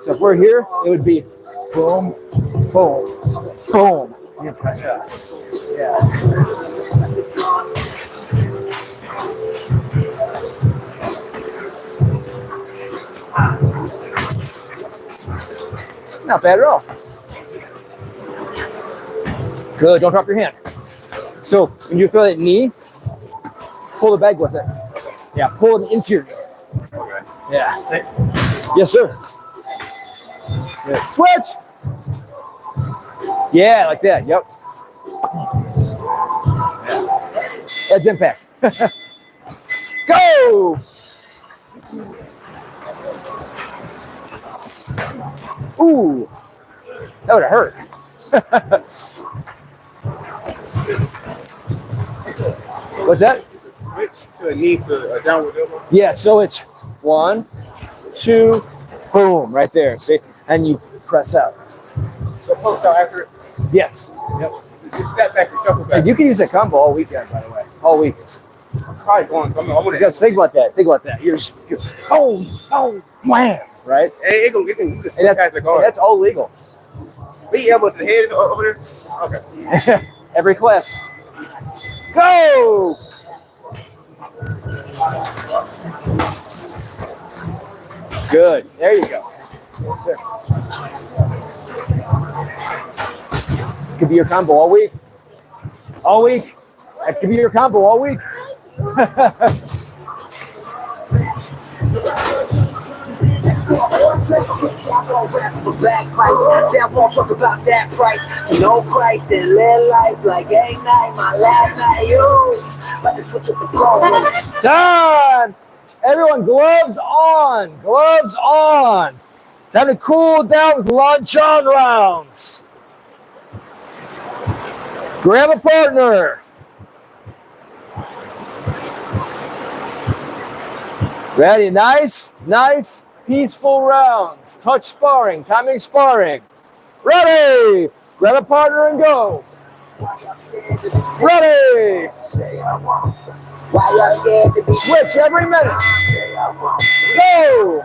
it would be boom, boom, boom. You press up. Yeah. Not bad at all. Good. Don't drop your hand. So when you feel that knee, pull the bag with it. Yeah, pull it into your knee. Okay. Yeah. Yes, sir. Good. Switch. Yeah, like that. Yep. Yeah. That's impact. Go. Ooh, that would have hurt. What's that? Switch to a knee to a downward elbow. Yeah, so it's 1, 2, boom, right there. See, and you press out. So post out after it. Yes. Yep. Just step back and shuffle back. And you can use that combo all weekend, by the way. All week. I'm probably going something. I'm gonna Just think about that. Think about that. You're boom, boom, wham, right? Hey, it can you can And that's all legal. Be elbow to the head over there. Okay. Every class. Go! Good. There you go. This could be your combo all week. All week. That could be your combo all week. No Christ and live life like ain't night, my last night, you. But the switch is a problem. Done! Everyone, gloves on! Gloves on! Time to cool down with lunch on rounds. Grab a partner. Ready? Nice, peaceful rounds. Touch sparring, timing sparring. Ready! Grab a partner and go. Ready! Why y'all scared to be Switch every minute. Go!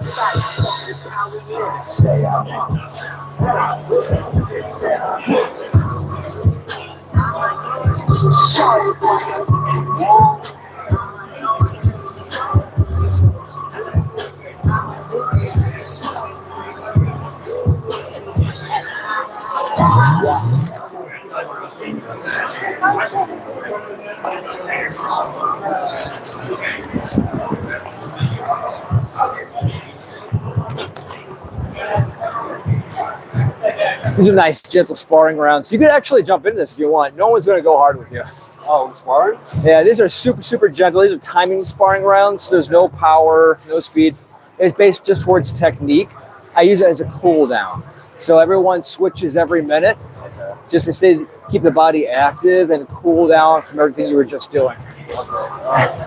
These are nice, gentle sparring rounds. You could actually jump into this if you want. No one's going to go hard with you. Oh, sparring? Yeah, these are super gentle. These are timing sparring rounds. There's no power, no speed. It's based just towards technique. I use it as a cool down. So everyone switches every minute just to keep the body active and cool down from everything you were just doing. So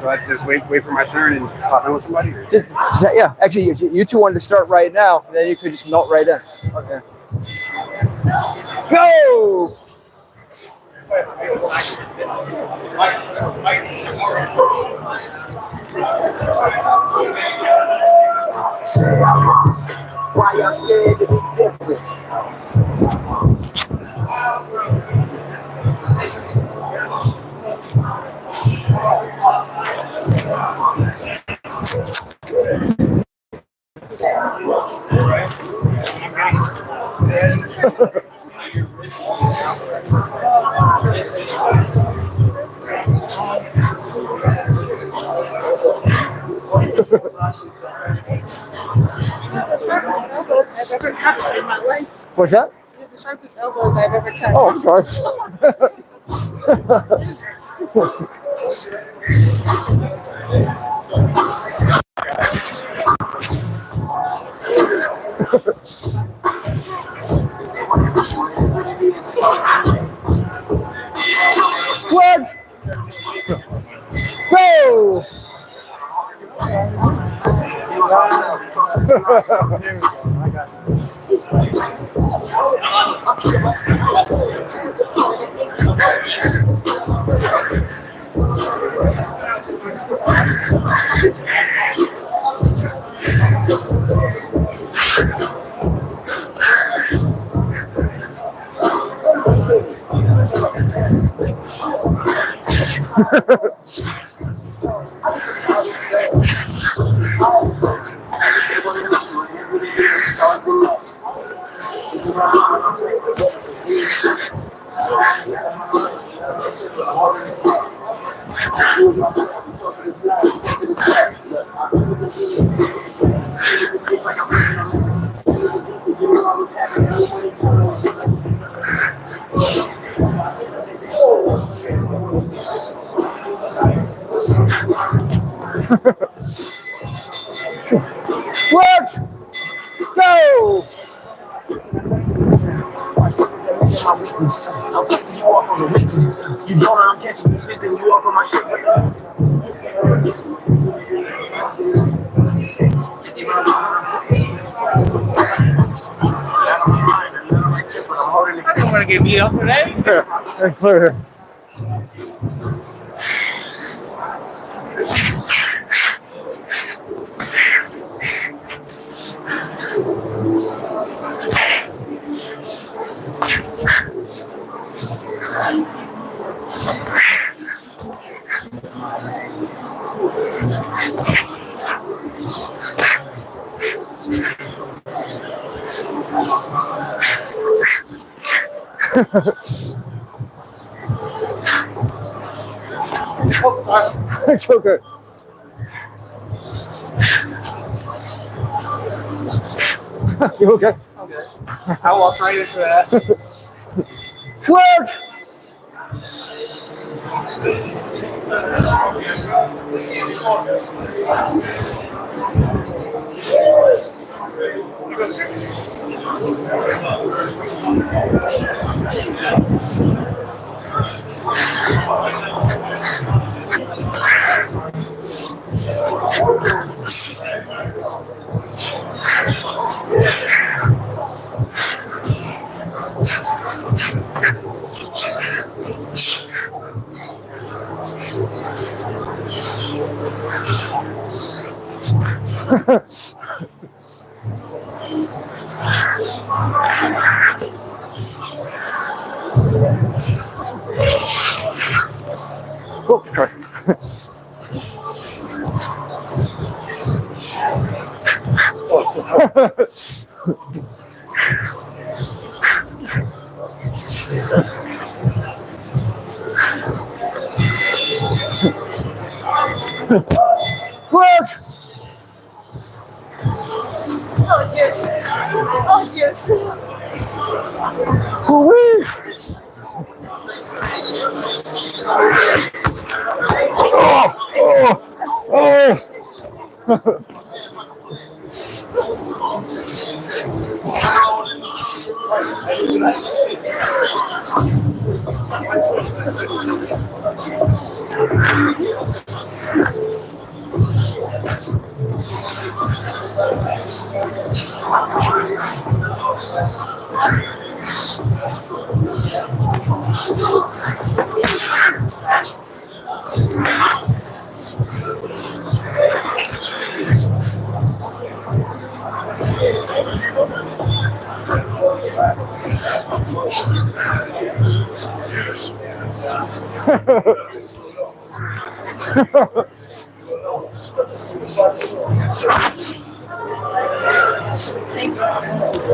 I just wait for my turn and pop in with somebody? Or? Yeah, actually, if you two wanted to start right now, then you could just melt right in. Okay. Go! why y'all scared to be different? What's that? The sharpest elbows I've ever touched. Oh, I'm sorry. What? Go! Work! Go! I'm catching you off on the weekend. You know I'm catching you slipping you off on my shit. You want to get beat up for that? That's clear. It's okay. You okay? I walked right into that. Clerk! Oh, sorry. Clerk! Oh, juice. Oh, juice. Ooh-wee. Oh.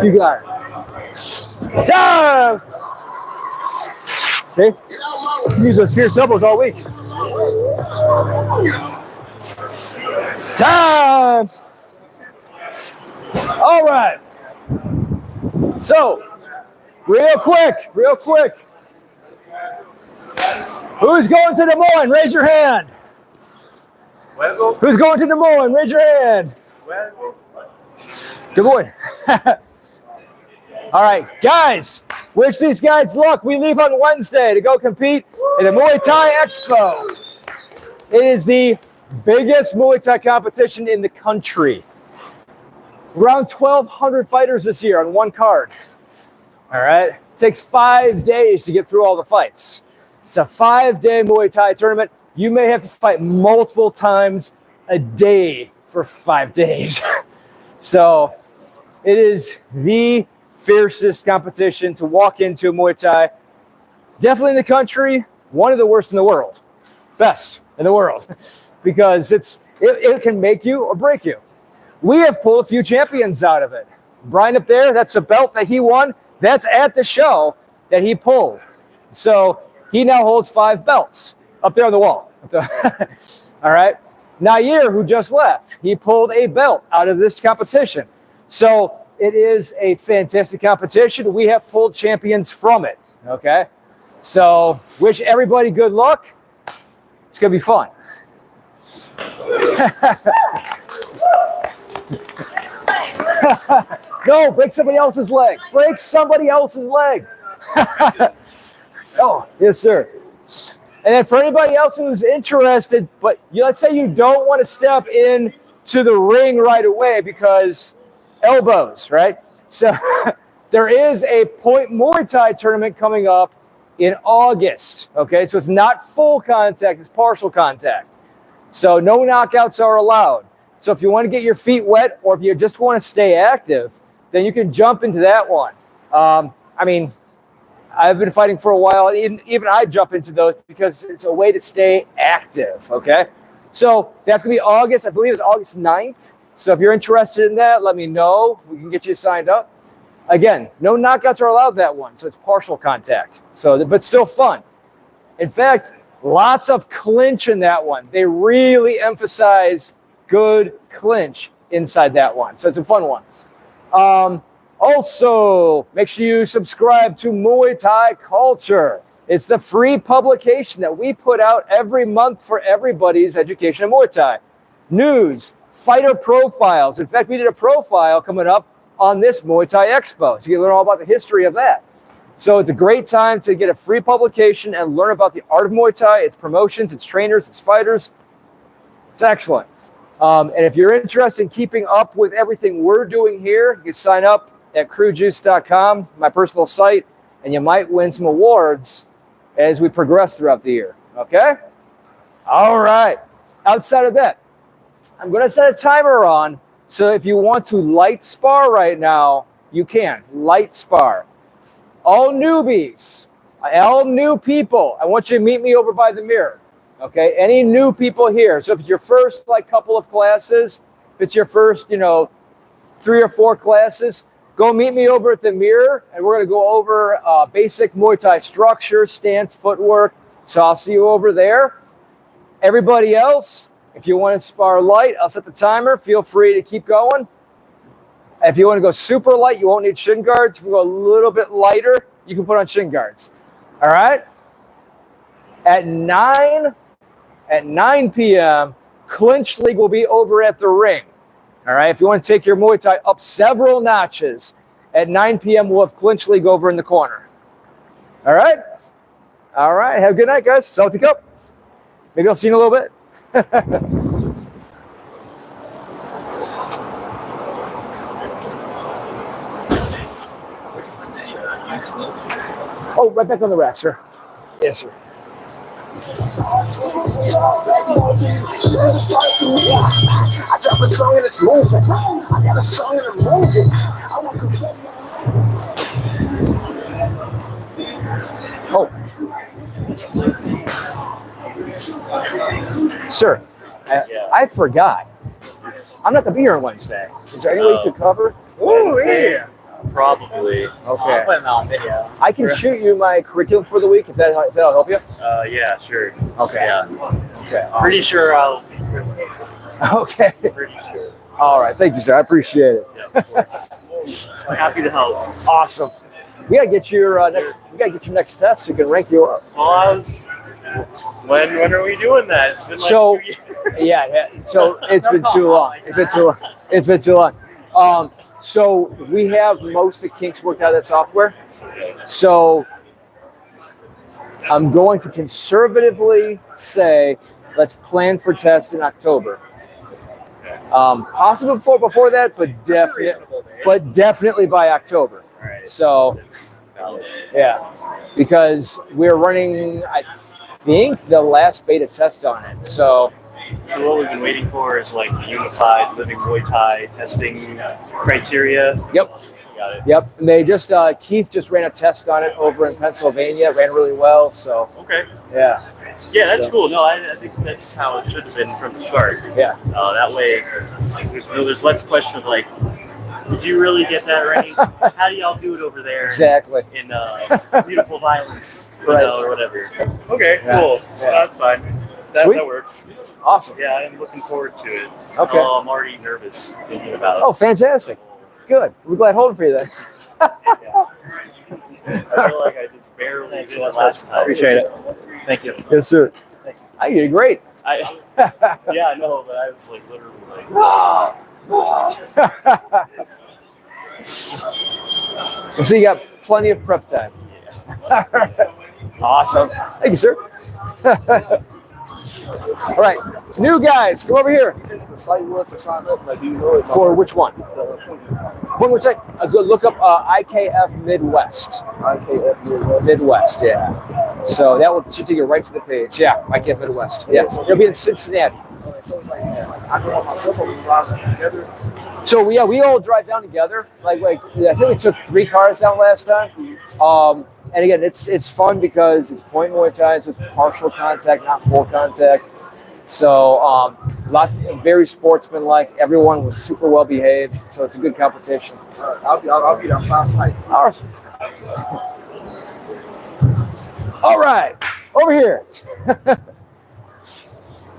You got it. Time! See? Use those fierce elbows all week. Time! All right. So, real quick. Who's going to Des Moines? Raise your hand. Who's going to Des Moines? Raise your hand. Des Moines. All right, guys, wish these guys luck. We leave on Wednesday to go compete in the Muay Thai Expo. It is the biggest Muay Thai competition in the country. Around 1,200 fighters this year on one card. All right, it takes 5 days to get through all the fights. It's a 5-day Muay Thai tournament. You may have to fight multiple times a day for 5 days. So it is the fiercest competition to walk into Muay Thai. Definitely in the country, one of the worst in the world. Best in the world. Because it can make you or break you. We have pulled a few champions out of it. Brian up there, that's a belt that he won. That's at the show that he pulled. So he now holds 5 belts up there on the wall. All right. Nair, who just left, he pulled a belt out of this competition. So it is a fantastic competition. We have pulled champions from it. Okay. So wish everybody good luck. It's going to be fun. No, break somebody else's leg. Break somebody else's leg. Oh, yes, sir. And then for anybody else who's interested, but let's say you don't want to step in to the ring right away because elbows, right? So there is a Point Muay Thai tournament coming up in August. Okay, so it's not full contact, it's partial contact. So no knockouts are allowed. So if you want to get your feet wet or if you just want to stay active, then you can jump into that one. I mean, I've been fighting for a while. Even I jump into those because it's a way to stay active, okay? So that's going to be August. I believe it's August 9th. So if you're interested in that, let me know. We can get you signed up. Again, no knockouts are allowed that one. So it's partial contact. So, but still fun. In fact, lots of clinch in that one. They really emphasize good clinch inside that one. So it's a fun one. Also, make sure you subscribe to Muay Thai Culture. It's the free publication that we put out every month for everybody's education of Muay Thai. News, fighter profiles. In fact, we did a profile coming up on this Muay Thai Expo. So you can learn all about the history of that. So it's a great time to get a free publication and learn about the art of Muay Thai, its promotions, its trainers, its fighters. It's excellent. And if you're interested in keeping up with everything we're doing here, you can sign up at krujuice.com, my personal site, and you might win some awards as we progress throughout the year. Okay? All right. Outside of that, I'm going to set a timer on, so if you want to light spar right now, you can. Light spar. All newbies, all new people, I want you to meet me over by the mirror. Okay? Any new people here. So if it's your first couple of classes, if it's your first, 3 or 4 classes, go meet me over at the mirror, and we're going to go over basic Muay Thai structure, stance, footwork. So I'll see you over there. Everybody else, if you want to spar light, I'll set the timer. Feel free to keep going. If you want to go super light, you won't need shin guards. If you go a little bit lighter, you can put on shin guards. All right? At 9 p.m., Clinch League will be over at the ring. All right, if you want to take your Muay Thai up several notches, at 9 p.m. we'll have Clinch League over in the corner. All right? All right, have a good night, guys. Celtic up. Maybe I'll see you in a little bit. Oh, right back on the rack, sir. Yes, sir. I drop a song and it's moving. I got a song and I'm moving. I want to Sir, I forgot. I'm not going to be here on Wednesday. Is there any way you could cover? Oh, yeah. Probably. Okay. I'll put them on video. I can shoot you my curriculum for the week if that'll help you. Yeah, sure. Okay. Yeah. Okay. Awesome. Pretty sure I'll be here. Okay. Pretty sure. All right. Thank you, sir. I appreciate it. Yeah, of course. I'm happy to help. Awesome. We gotta get your next. We gotta get your next test so we can rank you up. Well, when are we doing that? It's been like 2 years. Yeah. So it's been too long. It's been too long. So we have most of the kinks worked out of that software. So I'm going to conservatively say let's plan for test in October. Possibly before that, but definitely by October. Right. So yeah, because we're running, I think, the last beta test on it. So what we've been waiting for is like the unified living Muay Thai testing criteria. Yep. Got it. Yep. And they just Keith just ran a test on it over in Pennsylvania. Ran really well. So Okay. yeah. Yeah, that's cool. No, I think that's how it should have been from the start. Yeah. That way, like, there's less question of like, did you really get that right? How do y'all do it over there? Exactly. In beautiful violence, Right. or whatever. Okay, Yeah. cool. Yeah. That's fine. That works. Awesome. Yeah, I'm looking forward to it. Okay. Oh, I'm already nervous thinking about it. Oh, fantastic. Good. We're glad holding for you then. Yeah. I feel like I just barely did it last time. Appreciate it. Thank you. Yes, sir. Thanks. I did great. Yeah, I know, but I was like literally like. So you got plenty of prep time. Yeah. Awesome. Thank you, sir. All right, new guys, come over here. The site was to sign up. Like, do you know it? For which one? One more time. Good. Look up IKF Midwest. IKF Midwest. Midwest, yeah. So that will should take you right to the page. Yeah, IKF Midwest. Yes, it'll be in Cincinnati. So like, I go on myself and we drive together. So yeah, we all drive down together. Like I think we took 3 cars down last time. And again, it's fun because it's point Muay Thai, so it's partial contact, not full contact. So very sportsmanlike. Everyone was super well behaved. So it's a good competition. I'll be there. Sounds like. Awesome. All right, over here.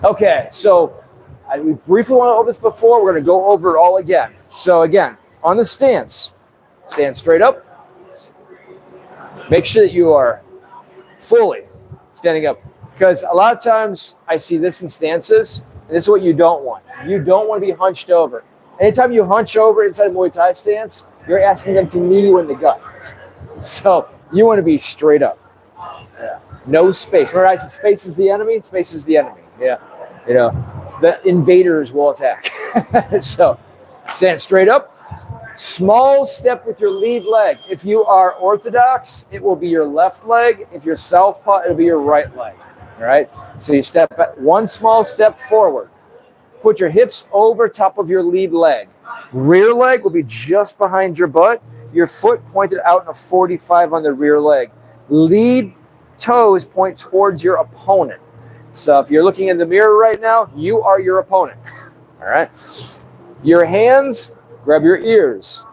Okay, so we briefly went over this before. We're going to go over it all again. So again, on the stance, stand straight up. Make sure that you are fully standing up, because a lot of times I see this in stances, and this is what you don't want. You don't want to be hunched over. Anytime you hunch over inside a Muay Thai stance, you're asking them to knee you in the gut. So you want to be straight up. Yeah. No space. Remember I said space is the enemy? Space is the enemy. Yeah. You know, the invaders will attack. So stand straight up. Small step with your lead leg. If you are orthodox, it will be your left leg. If you're southpaw, it'll be your right leg. All right? So you step one small step forward. Put your hips over top of your lead leg. Rear leg will be just behind your butt. Your foot pointed out in a 45 on the rear leg. Lead toes point towards your opponent. So if you're looking in the mirror right now, you are your opponent. All right? Your hands, grab your ears.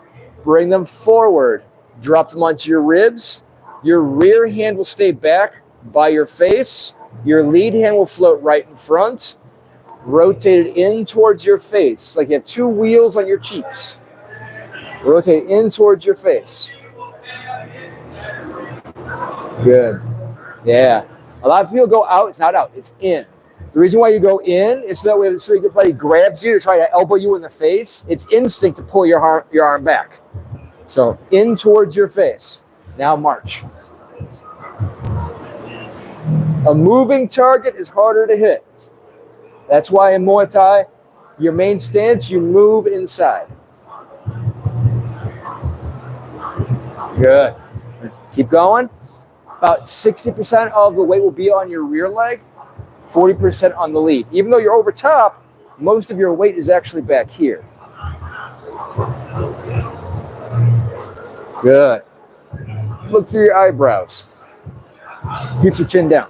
Bring them forward. Drop them onto your ribs. Your rear hand will stay back by your face. Your lead hand will float right in front. Rotate it in towards your face, like you have two wheels on your cheeks. Rotate in towards your face. Good. Yeah. A lot of people go out. It's not out. It's in. The reason why you go in is so that way, so your buddy grabs you to try to elbow you in the face. It's instinct to pull your arm back. So in towards your face. Now march. A moving target is harder to hit. That's why in Muay Thai, your main stance, you move inside. Good. Keep going. About 60% of the weight will be on your rear leg, 40% on the lead. Even though you're over top, most of your weight is actually back here. Good. Look through your eyebrows. Keep your chin down.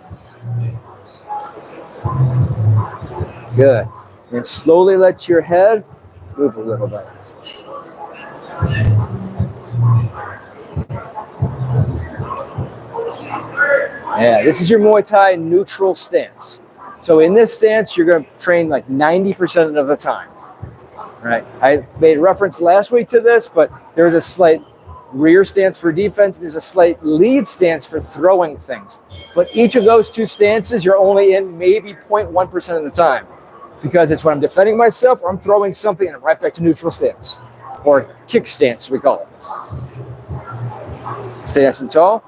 Good. And slowly let your head move a little bit. Yeah, this is your Muay Thai neutral stance. So in this stance, you're going to train like 90% of the time. Right? I made reference last week to this, but there's a slight rear stance for defense. There's a slight lead stance for throwing things. But each of those two stances, you're only in maybe 0.1% of the time. Because it's when I'm defending myself or I'm throwing something and I'm right back to neutral stance. Or kick stance, we call it. Stay nice and tall.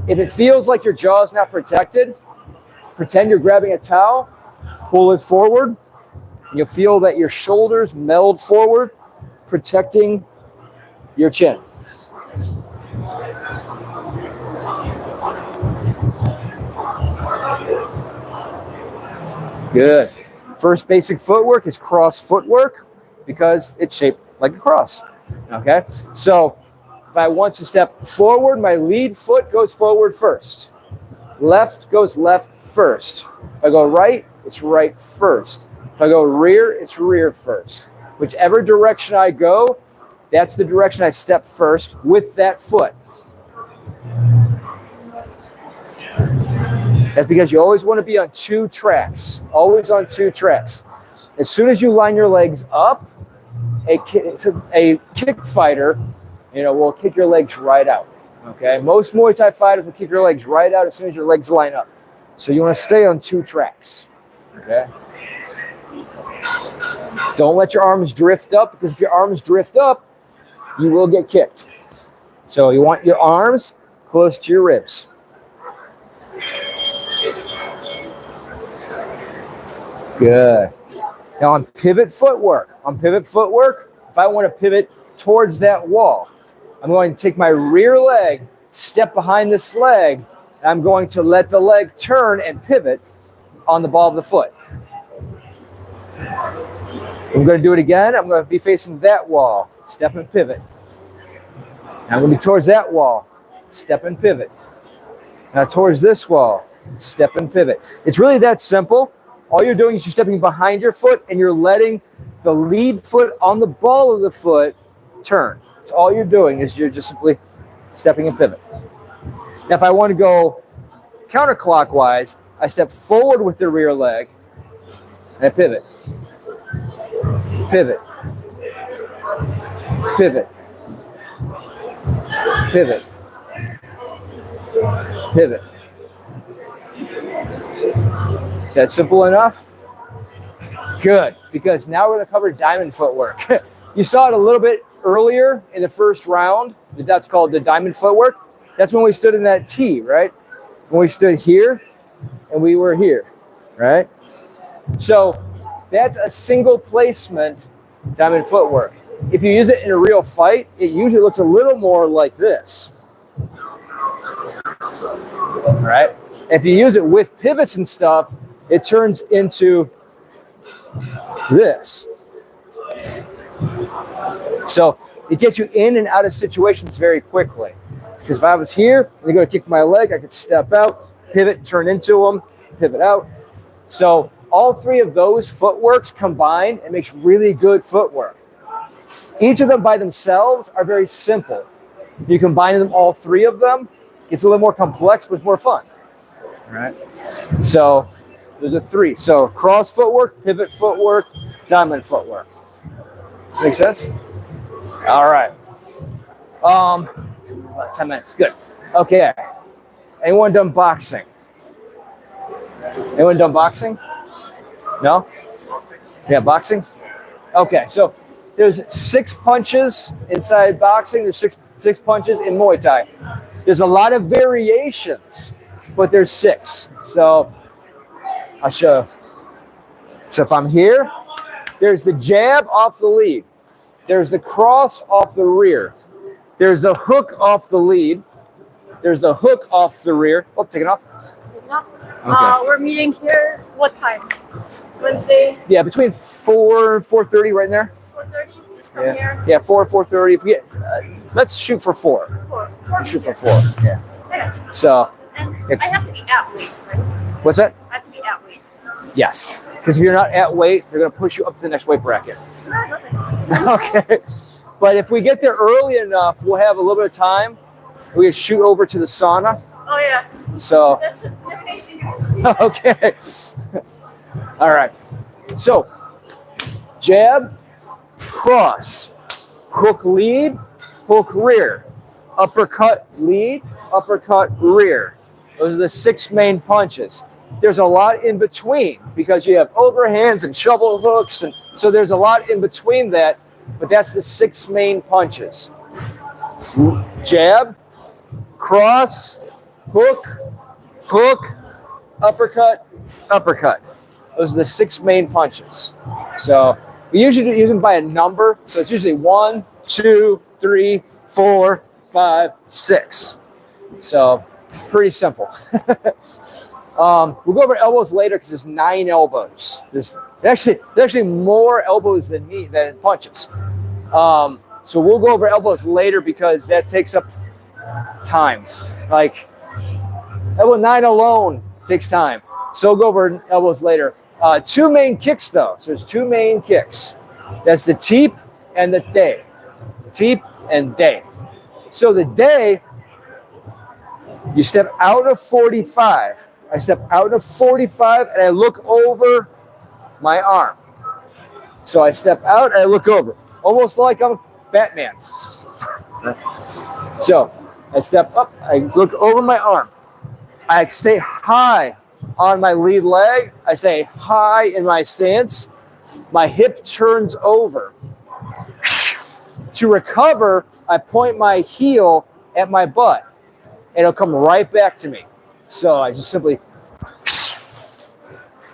If it feels like your jaw is not protected, pretend you're grabbing a towel, pull it forward, and you'll feel that your shoulders meld forward, protecting your chin. Good. First basic footwork is cross footwork because it's shaped like a cross. Okay? So if I want to step forward, my lead foot goes forward first. Left goes left first. If I go right, it's right first. If I go rear, it's rear first. Whichever direction I go, that's the direction I step first with that foot. That's because you always want to be on two tracks. Always on two tracks. As soon as you line your legs up, a kick fighter, will kick your legs right out. Okay? Most Muay Thai fighters will kick your legs right out as soon as your legs line up. So you want to stay on two tracks. Okay? Don't let your arms drift up, because if your arms drift up, you will get kicked. So you want your arms close to your ribs. Good. Now on pivot footwork, if I want to pivot towards that wall, I'm going to take my rear leg, step behind this leg, and I'm going to let the leg turn and pivot on the ball of the foot. I'm going to do it again. I'm going to be facing that wall, step and pivot. Now I'm going to be towards that wall, step and pivot. Now towards this wall, step and pivot. It's really that simple. all you're doing is you're stepping behind your foot and you're letting the lead foot on the ball of the foot turn. So all you're doing is you're just simply stepping and pivot. Now, if I want to go counterclockwise, I step forward with the rear leg and I pivot. Pivot. Pivot. Pivot. Pivot. That's simple enough? Good, because now we're going to cover diamond footwork. You saw it a little bit earlier in the first round. That's called the diamond footwork. That's when we stood in that T, right? When we stood here and we were here, right? So that's a single placement diamond footwork. If you use it in a real fight, it usually looks a little more like this. All right? If you use it with pivots and stuff, it turns into this. So it gets you in and out of situations very quickly. Because if I was here and I go to kick my leg, I could step out, pivot, turn into them, pivot out. So all three of those footworks combined, it makes really good footwork. Each of them by themselves are very simple. You combine them, all three of them, it's a little more complex, but it's more fun. All right. So there's a three. So cross footwork, pivot footwork, diamond footwork. Make sense? All right. 10 minutes. Good. Okay. Anyone done boxing? Anyone done boxing? No? Yeah, boxing? Okay, so there's 6 punches inside boxing. There's six punches in Muay Thai. There's a lot of variations, but there's 6. So I'll show you. So if I'm here, there's the jab off the lead. There's the cross off the rear. There's the hook off the lead. There's the hook off the rear. Oh, take it off. Okay. We're meeting here. What time? Wednesday? Yeah, between 4 and 4:30 right in there. 4:30? Just come here? Yeah, 4 and 4:30. If we get, let's shoot for 4. 4. Shoot for 4. Yeah. So. And I have to be at weight, right? What's that? I have to be at weight. Yes. Because if you're not at weight, they're going to push you up to the next weight bracket. Okay. But if we get there early enough, we'll have a little bit of time. We can shoot over to the sauna. Oh, yeah. So. That's amazing. Okay. All right. So, jab, cross, hook lead, hook rear, uppercut lead, uppercut rear. Those are the 6 main punches. There's a lot in between because you have overhands and shovel hooks, and so there's a lot in between that, but that's the 6 main punches. Jab, cross, hook, hook, uppercut, uppercut. Those are the 6 main punches. So we usually use them by a number. So it's usually 1, 2, 3, 4, 5, 6. So pretty simple. We'll go over elbows later because there's 9 elbows. There's actually more elbows than punches. So we'll go over elbows later because that takes up time. Like elbow 9 alone takes time. So we'll go over elbows later. 2 main kicks though. So there's 2 main kicks. That's the teep and the day. Teep and day. So the day, you step out of 45. I step out of 45 and I look over my arm. So I step out and I look over. Almost like I'm Batman. So I step up, I look over my arm. I stay high on my lead leg. I stay high in my stance. My hip turns over. To recover, I point my heel at my butt. And it'll come right back to me. So I just simply,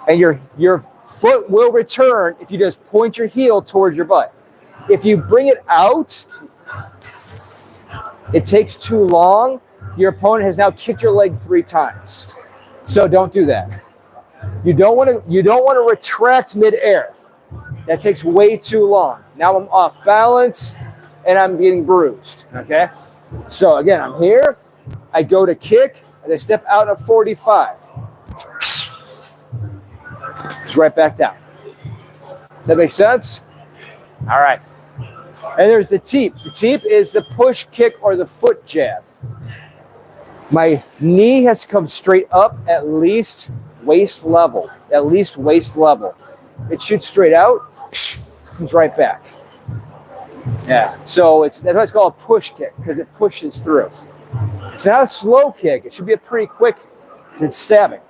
and your foot will return if you just point your heel towards your butt. If you bring it out, it takes too long. Your opponent has now kicked your leg 3 times. So don't do that. You don't want to retract midair. That takes way too long. Now I'm off balance and I'm getting bruised. Okay? So again, I'm here. I go to kick and I step out of 45. Just right back down. Does that make sense? All right. And there's the teep. The teep is the push kick or the foot jab. My knee has to come straight up at least waist level. At least waist level. It shoots straight out, comes right back. Yeah. So that's why it's called a push kick, because it pushes through. It's not a slow kick. It should be a pretty quick, because it's stabbing.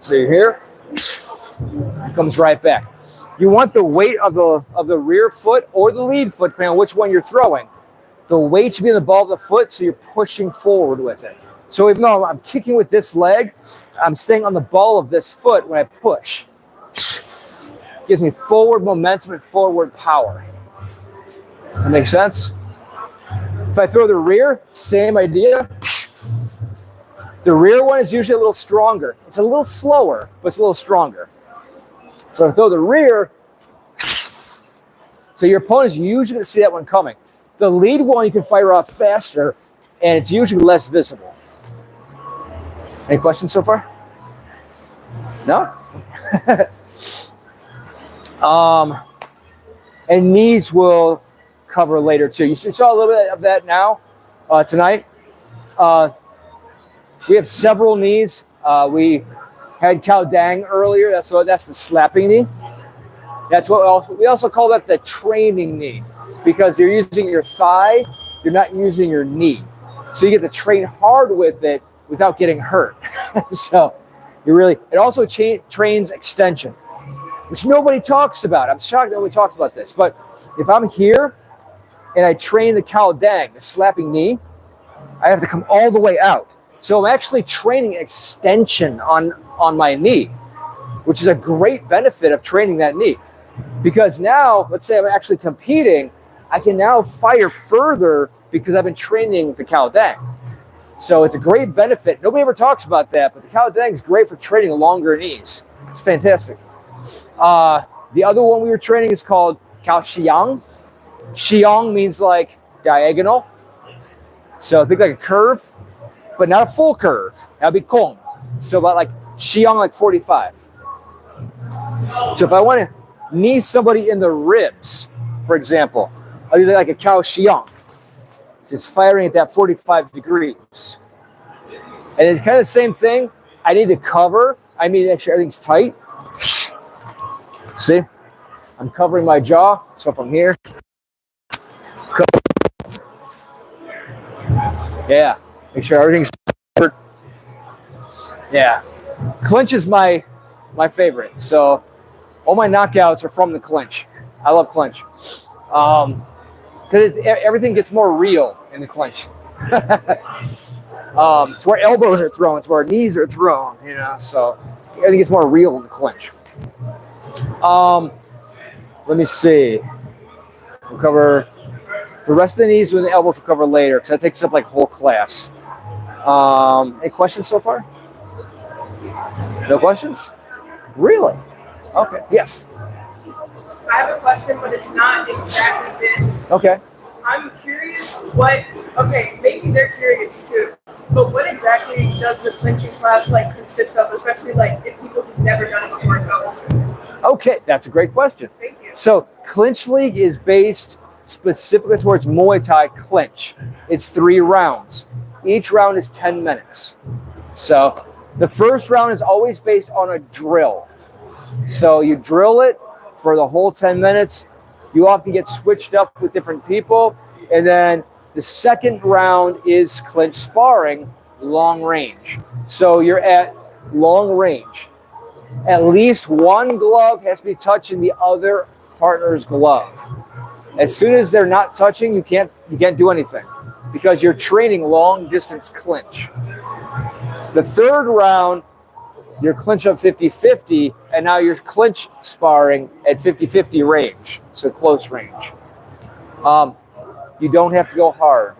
So you're here, it comes right back. You want the weight of the rear foot or the lead foot, depending on which one you're throwing. The weight should be in the ball of the foot, so you're pushing forward with it. So even though I'm kicking with this leg, I'm staying on the ball of this foot when I push. Gives me forward momentum and forward power. That makes sense? If I throw the rear, same idea. The rear one is usually a little stronger. It's a little slower, but it's a little stronger. So if I throw the rear, so your opponent's usually going to see that one coming. The lead one you can fire off faster, and it's usually less visible. Any questions so far? No? And knees will cover later too. You saw a little bit of that now, tonight. We have several knees. We had Cao Dang earlier. That's the slapping knee. That's what we also call that the training knee, because you're using your thigh, you're not using your knee. So you get to train hard with it without getting hurt. So it also trains extension, which nobody talks about. I'm shocked nobody talks about this. But if I'm here and I train the Cao Dang, the slapping knee, I have to come all the way out. So I'm actually training extension on my knee, which is a great benefit of training that knee. Because now, let's say I'm actually competing, I can now fire further because I've been training the Cao Dang. So it's a great benefit. Nobody ever talks about that, but the Cao Dang is great for training longer knees. It's fantastic. The other one we were training is called Cao Xiang. Xiang means like diagonal. So think like a curve, but not a full curve. That'd be Kong. So about like Xiang, like 45. So if I want to knee somebody in the ribs, for example, I'll do like a Cao Xiang. Just firing at that 45 degrees. And it's kind of the same thing. I need to cover. I mean, make sure everything's tight. See? I'm covering my jaw. So from here. Yeah. Make sure everything's covered. Yeah. Clinch is my favorite. So all my knockouts are from the clinch. I love clinch. Because everything gets more real in the clinch. It's where elbows are thrown. It's where knees are thrown. So everything gets more real in the clinch. Let me see. We'll cover the rest of the knees and the elbows. We'll cover later because that takes up like whole class. Any questions so far? No questions? Really? Okay. Yes. I have a question, but it's not exactly this. Okay. I'm curious maybe they're curious too, but what exactly does the clinching class consist of, especially if people who've never done it before go into it? Okay, that's a great question. Thank you. So Clinch League is based specifically towards Muay Thai clinch. It's 3 rounds. Each round is 10 minutes. So the first round is always based on a drill. So you drill it for the whole 10 minutes. You often get switched up with different people. And then the second round is clinch sparring, long range. So you're at long range. At least one glove has to be touching the other partner's glove. As soon as they're not touching, you can't do anything because you're training long distance clinch. The third round, you're clinch up 50-50, and now you're clinch sparring at 50-50 range, so close range. You don't have to go hard.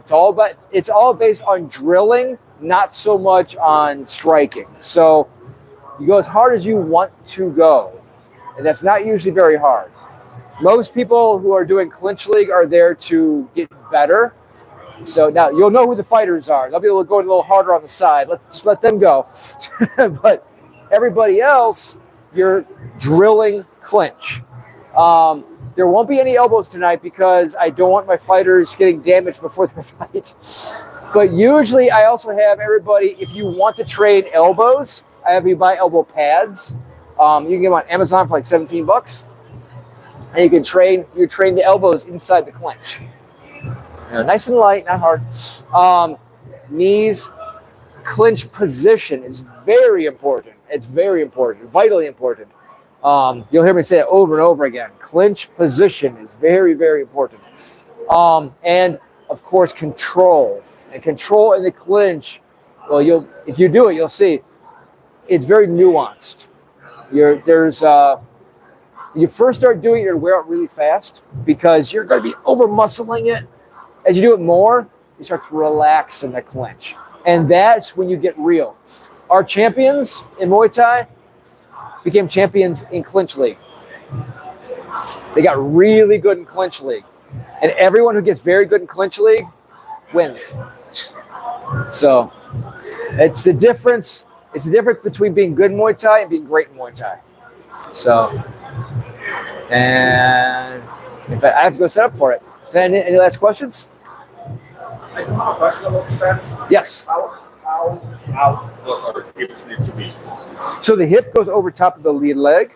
It's all based on drilling, not so much on striking. So you go as hard as you want to go, and that's not usually very hard. Most people who are doing Clinch League are there to get better. So now you'll know who the fighters are. They'll be able to go a little harder on the side. Just let them go. But everybody else, you're drilling clinch. There won't be any elbows tonight because I don't want my fighters getting damaged before their fight. But usually I also have everybody, if you want to train elbows, I have you buy elbow pads. You can get them on Amazon for like $17. And you can train the elbows inside the clinch. Nice and light, not hard. Knees, clinch position is very important. It's very important, vitally important. You'll hear me say it over and over again. Clinch position is very, very important. And of course, control. And control in the clinch, well, if you do it, you'll see it's very nuanced. You first start doing it, you're going to wear out really fast because you're going to be over muscling it. As you do it more, you start to relax in the clinch. And that's when you get real. Our champions in Muay Thai became champions in clinch league. They got really good in clinch league. And everyone who gets very good in clinch league wins. So it's the difference. It's the difference between being good in Muay Thai and being great in Muay Thai. So, and in fact, I have to go set up for it. Any last questions? I do have a question about stance. Yes. How does our hips need to be? So the hip goes over top of the lead leg.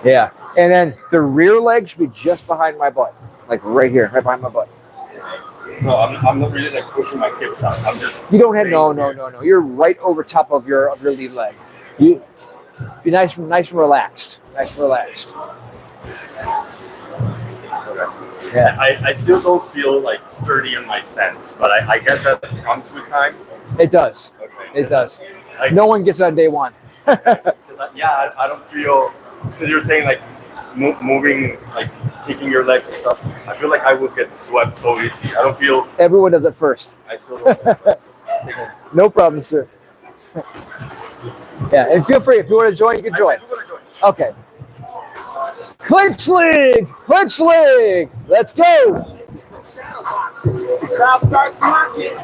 Yeah. And then the rear leg should be just behind my butt. Like right here, right behind my butt. So I'm not really like pushing my hips out. I'm just. You don't have no. You're right over top of your lead leg. You be nice and relaxed. Nice and relaxed. Yeah. I still don't feel like sturdy in my stance, but I guess that comes with time. It does. Okay. It does. Like, No one gets it on day one. I don't feel. So you're saying like moving, like kicking your legs and stuff. I feel like I would get swept so easy. I don't feel. Everyone does it first. I still don't. No problem, sir. Yeah, and feel free if you want to join, you can join. Okay. Clinch league, let's go. The crowd starts mocking,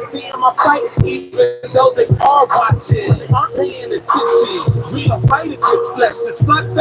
seeing my fight, even though they are watching. I'm paying attention. We don't fight against flesh. The slut